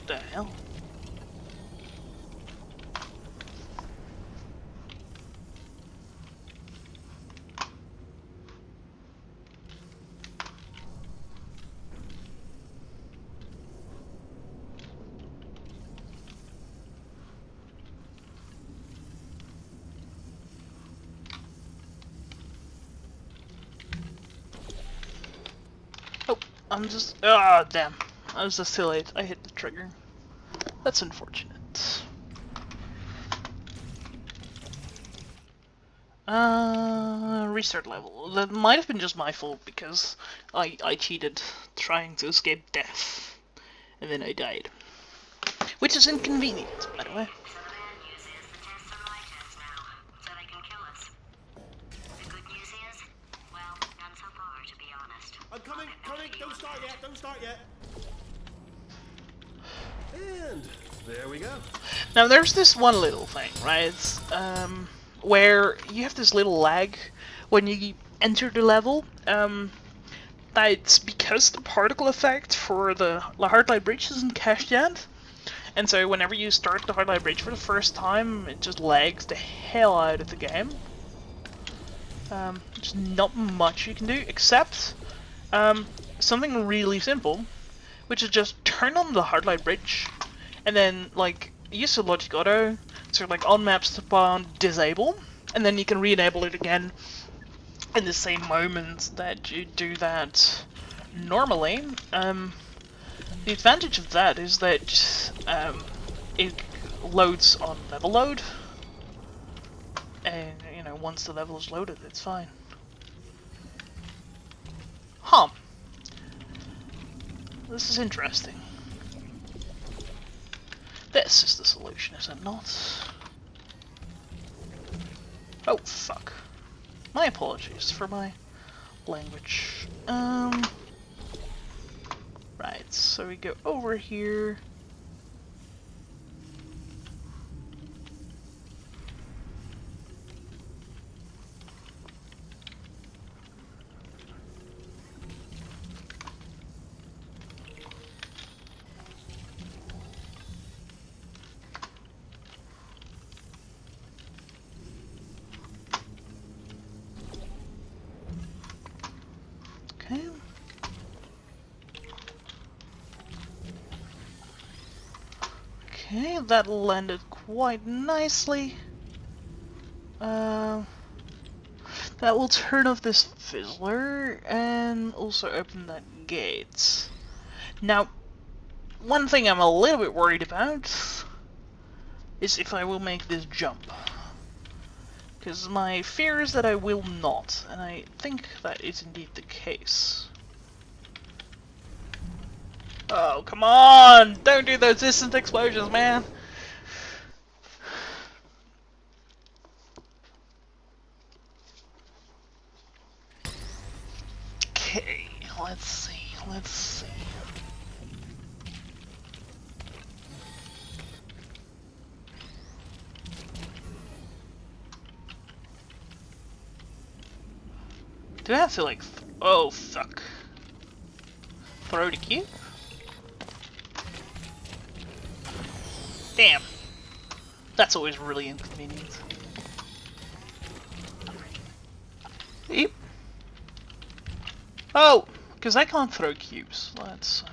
the hell? Oh, I'm just... Ah, damn. I was just too late. I hit the trigger. That's unfortunate. Restart level. That might have been just my fault because I cheated trying to escape death. And then I died. Which is inconvenient, by the way. So the bad news is the test on my test now, so they can kill us. The good news is, well, none so far, to be honest. I'm coming, don't start yet. And there we go. Now there's this one little thing, right? Where you have this little lag when you enter the level. That's because the particle effect for the hard light bridge isn't cached yet. And so whenever you start the hard light bridge for the first time, it just lags the hell out of the game. There's not much you can do except something really simple, which is just turn on the hard light bridge, and then like use the logic auto, so like on maps to bound disable, and then you can re-enable it again in the same moment that you do that normally. The advantage of that is that it loads on level load, and you know, once the level is loaded, it's fine. Huh. This is interesting. This is the solution, is it not? Oh, fuck. My apologies for my language. Right, so we go over here. Okay. Okay, that landed quite nicely. That will turn off this fizzler and also open that gate. Now, one thing I'm a little bit worried about is if I will make this jump. Because my fear is that I will not, and I think that is indeed the case. Oh, come on! Don't do those distant explosions, man! Okay, let's see. Do I have to like, oh fuck. Throw the cube? Damn. That's always really inconvenient. Yep. Oh! Because I can't throw cubes. Let's...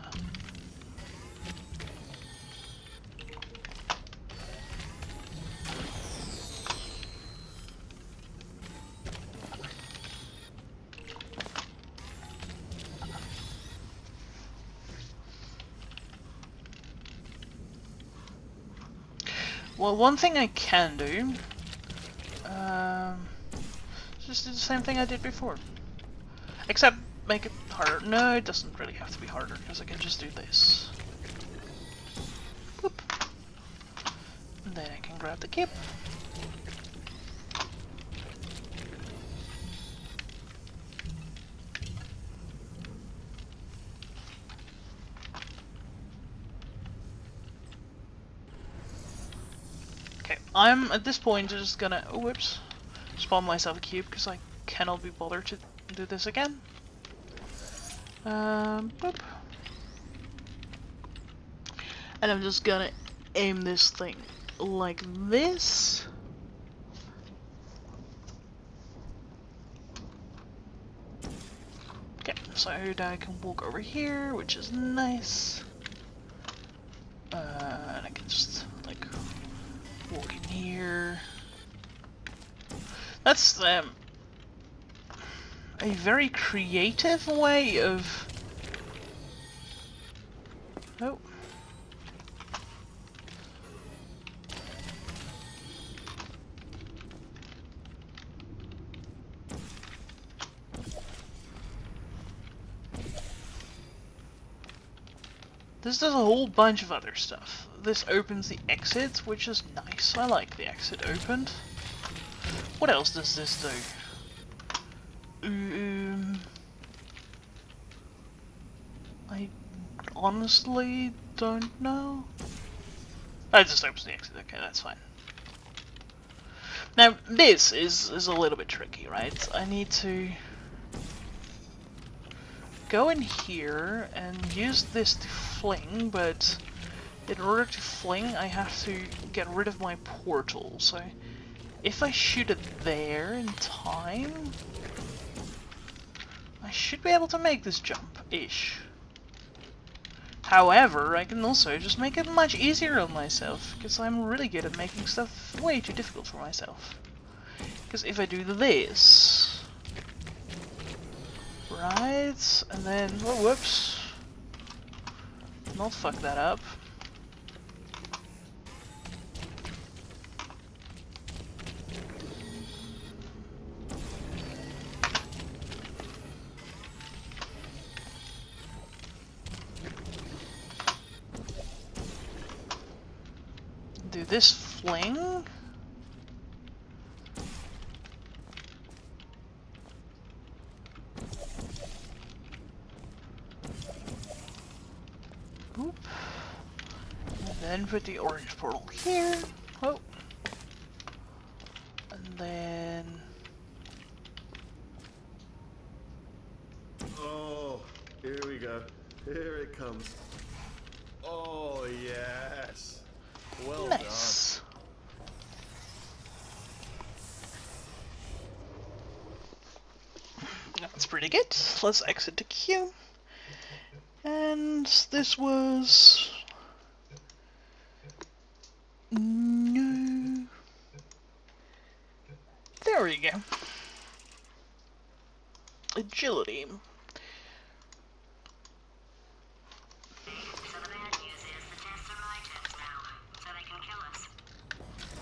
Well, one thing I can do... just do the same thing I did before. Except make it harder. No, it doesn't really have to be harder, because I can just do this. Boop. And then I can grab the kip. Okay, I'm at this point just gonna, oh whoops, spawn myself a cube because I cannot be bothered to do this again. Boop. And I'm just gonna aim this thing like this. Okay, so now I can walk over here, which is nice. And I can just like walk in here. That's a very creative way of... Oh. This does a whole bunch of other stuff. This opens the exit, which is nice. I like the exit opened. What else does this do? I honestly don't know. Oh, it just opens the exit. Okay, that's fine. Now, this is a little bit tricky, right? I need to go in here and use this to fling, but in order to fling, I have to get rid of my portal. So if I shoot it there in time, I should be able to make this jump-ish. However, I can also just make it much easier on myself, because I'm really good at making stuff way too difficult for myself. Because if I do this, right, and then, oh, whoops, not fuck that up. Do this fling? Oop. And then put the orange portal here. Oh. And then... Oh, here we go. Here it comes. Oh, yes. Well nice. That's pretty good. Let's exit the queue. And this was... No. There we go. Agility. So the bad news is the tests are my tests now, so they can kill us.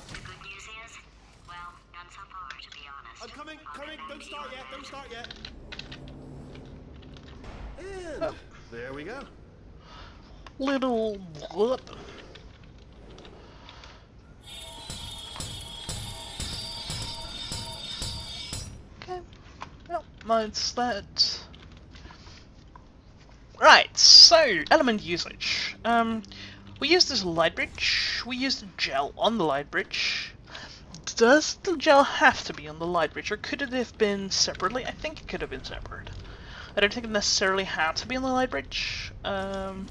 The good news is, well, none so far, to be honest. I'm coming, coming. Don't start yet, don't start yet. And Oh. there we go. Little whoop. Okay. Well, mine's that. Right, so element usage. We use this light bridge. We use the gel on the light bridge. Does the gel have to be on the light bridge, or could it have been separately? I think it could have been separate. I don't think it necessarily had to be on the light bridge. Doesn't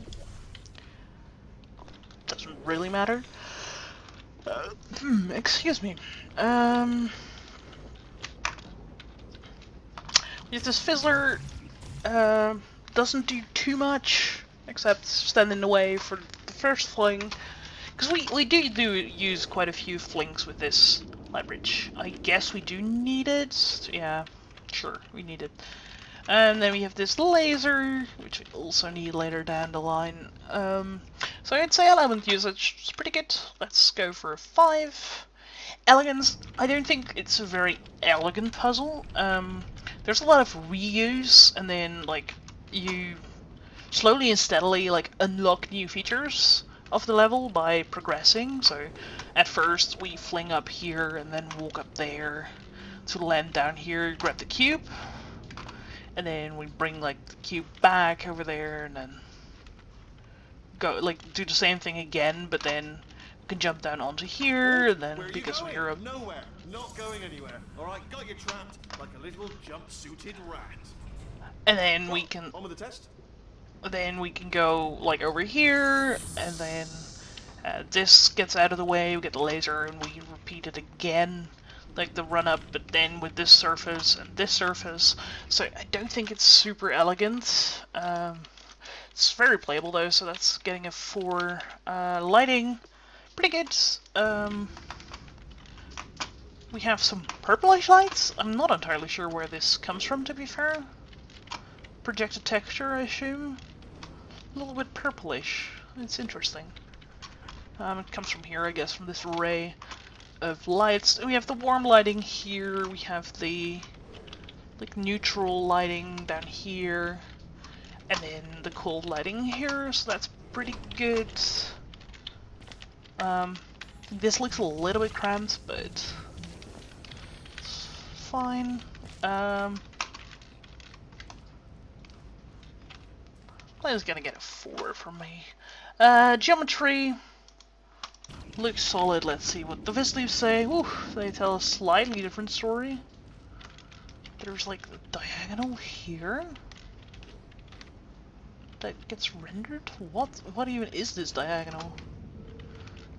really matter. Excuse me. If this fizzler doesn't do too much, except stand in the way for the first fling, because we do use quite a few flings with this light bridge. I guess we do need it. Yeah, sure, we need it. And then we have this laser, which we also need later down the line. So I'd say element usage is pretty good. Let's go for a 5. Elegance, I don't think it's a very elegant puzzle. There's a lot of reuse, and then like you slowly and steadily like unlock new features of the level by progressing. So at first we fling up here and then walk up there to land down here, grab the cube. And then we bring like the cube back over there, and then go like do the same thing again. But then we can jump down onto here, and then Where are you because going? we're up, Nowhere. Not going anywhere. All right, got you trapped like a little jump-suited rat. and then we can On with the test. go like over here, and then this gets out of the way. We get the laser, and we repeat it again. Like the run up, but then with this surface and this surface. So I don't think it's super elegant. It's very playable though, so that's getting a 4. Lighting, pretty good. We have some purplish lights. I'm not entirely sure where this comes from, to be fair. Projected texture, I assume. A little bit purplish. It's interesting. It comes from here, I guess, from this ray of lights. And we have the warm lighting here. We have the like neutral lighting down here, and then the cold lighting here. So that's pretty good. This looks a little bit cramped, but it's fine. Player's gonna get a 4 from me. Geometry looks solid. Let's see what the Wheatley say. Ooh, they tell a slightly different story. There's like a diagonal here that gets rendered. What even is this diagonal?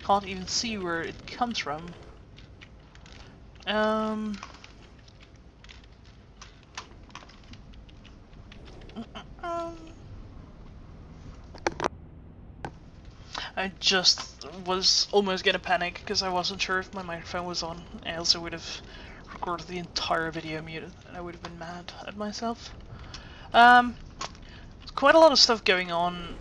Can't even see where it comes from. I just was almost gonna panic because I wasn't sure if my microphone was on. I also would have recorded the entire video muted, and I would have been mad at myself. Let's quite a lot of stuff going on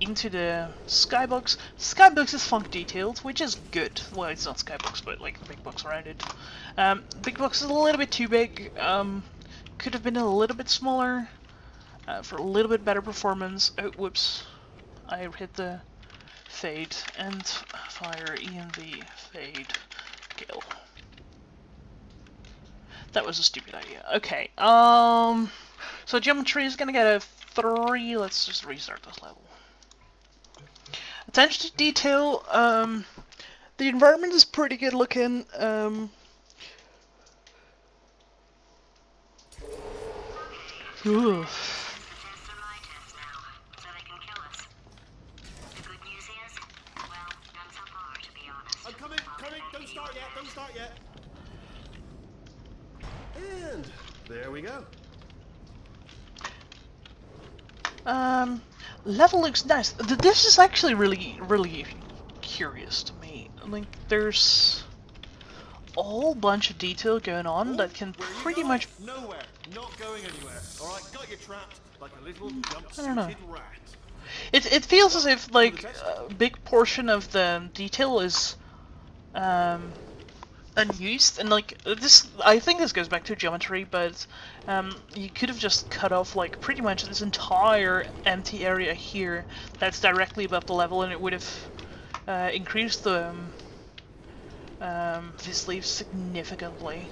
into the skybox. Skybox is funk detailed, which is good. Well, it's not skybox, but like the big box around it. Big box is a little bit too big. Could have been a little bit smaller for a little bit better performance. Oh, whoops! I hit the fade and fire ENV fade kill. That was a stupid idea. Okay. So geometry is gonna get a 3. Let's just restart this level. Attention to detail. The environment is pretty good looking. Ooh. I'm coming, don't start yet. And there we go. Level looks nice. This is actually really curious to me. Like, there's a whole bunch of detail going on that can pretty much... Nowhere, not going anywhere. Alright, got you trapped like a little I don't know. jump-suited rat. It feels as if, like, a big portion of the detail is unused, and like this, I think this goes back to geometry, but you could have just cut off like pretty much this entire empty area here that's directly above the level, and it would have increased the this leaf significantly.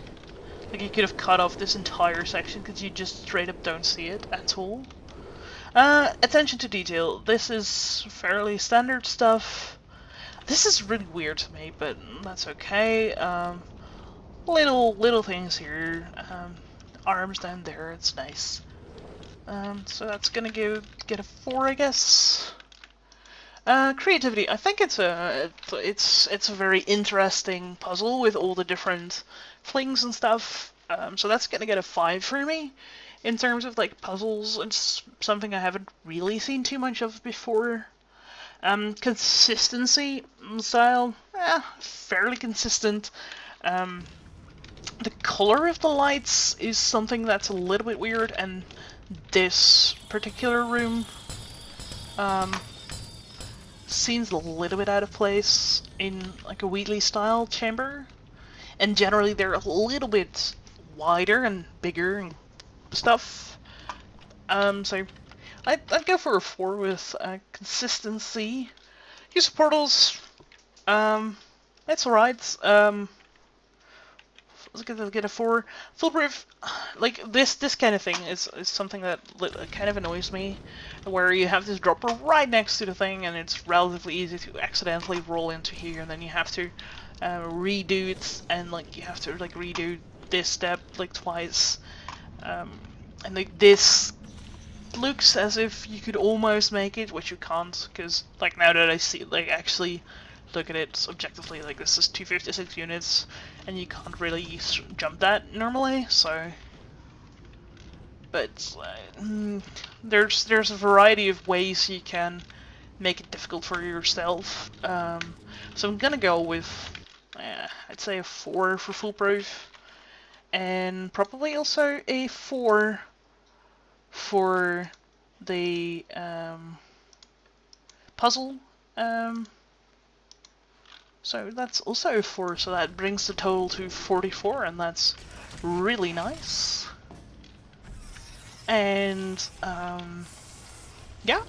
Like you could have cut off this entire section because you just straight up don't see it at all. Attention to detail. This is fairly standard stuff. This is really weird to me, but that's okay. Little things here. Arms down there, it's nice. So that's gonna get a 4, I guess. Creativity. I think it's a very interesting puzzle with all the different flings and stuff. So that's gonna get a 5 for me. In terms of like puzzles, it's something I haven't really seen too much of before. Consistency style, fairly consistent. The color of the lights is something that's a little bit weird, and this particular room seems a little bit out of place in like a Wheatley style chamber, and generally they're a little bit wider and bigger and stuff. So I'd go for a 4 with consistency. Use of portals, it's alright. Let's get a 4. Foolproof, like this kind of thing is something that kind of annoys me, where you have this dropper right next to the thing, and it's relatively easy to accidentally roll into here, and then you have to redo it, and like you have to like redo this step like twice, and like this looks as if you could almost make it, which you can't, because like now that I see, like actually look at it objectively, like this is 256 units, and you can't really jump that normally. So, but there's a variety of ways you can make it difficult for yourself. So I'm gonna go with I'd say a 4 for foolproof, and probably also a 4 for the puzzle. So that's also a 4, so that brings the total to 44, and that's really nice. And yeah,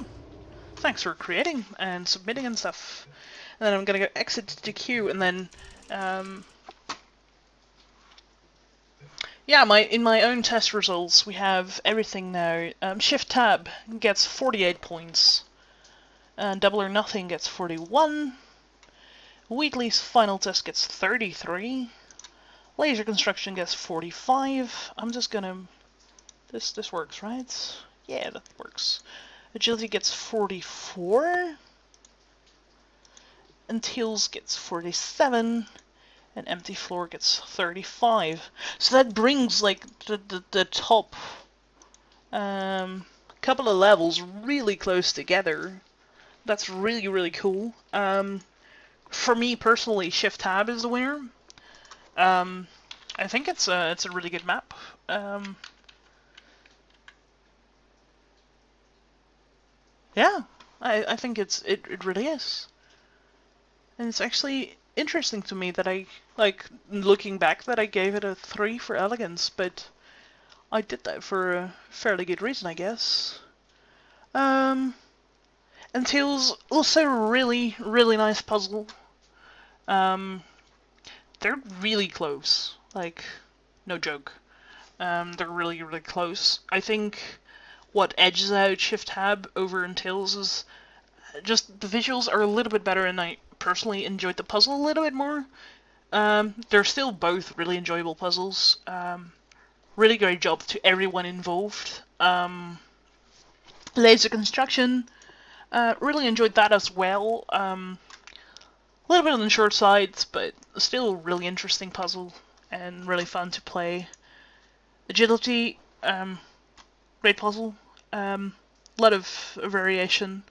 thanks for creating and submitting and stuff. And then I'm gonna go exit the queue, and then yeah, in my own test results, we have everything now. Shift Tab gets 48 points. Double or Nothing gets 41. Wheatley's final test gets 33. Laser Construction gets 45. I'm just gonna... This works, right? Yeah, that works. Agility gets 44. Antilles gets 47. And Empty Floor gets 35. So that brings like the top couple of levels really close together. That's really cool. For me personally, Shift Tab is the winner. I think it's a really good map. yeah, I think it really is. And it's actually interesting to me that looking back, that I gave it a 3 for elegance, but I did that for a fairly good reason, I guess. Antilles, also really, really nice puzzle. They're really close, like, no joke. They're really, really close. I think what edges out Shift Tab over Antilles is just the visuals are a little bit better, and I personally enjoyed the puzzle a little bit more. They're still both really enjoyable puzzles. Really great job to everyone involved. Laser construction, really enjoyed that as well. A little bit on the short side, but still a really interesting puzzle and really fun to play. Agility, great puzzle. A lot of variation.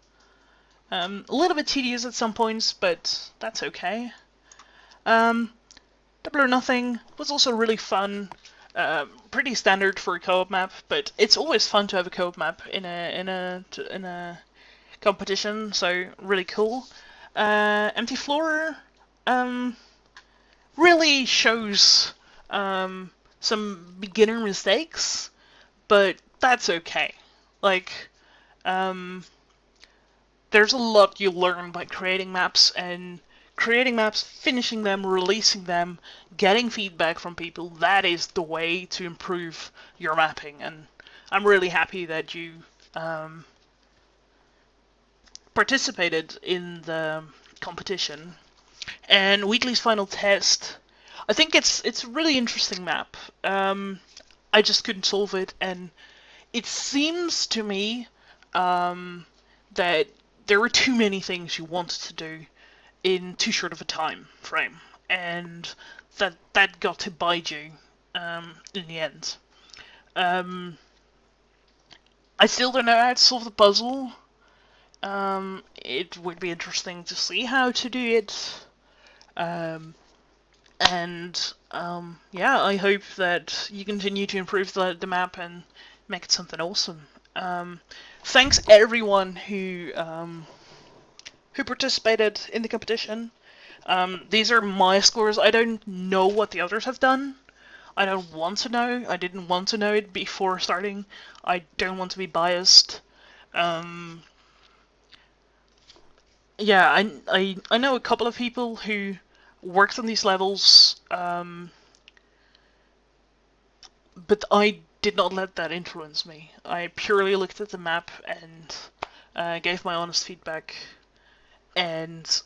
A little bit tedious at some points, but that's okay. Double or Nothing was also really fun. Pretty standard for a co-op map, but it's always fun to have a co-op map in a competition. So really cool. Empty Floor really shows some beginner mistakes, but that's okay. Like, there's a lot you learn by creating maps, finishing them, releasing them, getting feedback from people. That is the way to improve your mapping, and I'm really happy that you participated in the competition. And Wheatley's final test, I think it's a really interesting map. I just couldn't solve it, and it seems to me that there were too many things you wanted to do in too short of a time frame, and that got to bite you in the end. I still don't know how to solve the puzzle. It would be interesting to see how to do it. Yeah, I hope that you continue to improve the map and make it something awesome. Thanks everyone who participated in the competition. These are my scores. I don't know what the others have done. I don't want to know. I didn't want to know it before starting. I don't want to be biased. Yeah, I know a couple of people who worked on these levels, but I did not let that influence me. I purely looked at the map and gave my honest feedback. And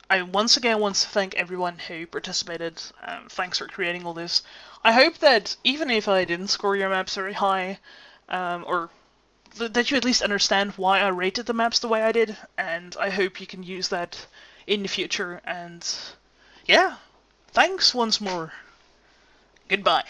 I once again want to thank everyone who participated. Thanks for creating all this. I hope that even if I didn't score your maps very high, or that you at least understand why I rated the maps the way I did, and I hope you can use that in the future. And yeah, thanks once more. Goodbye.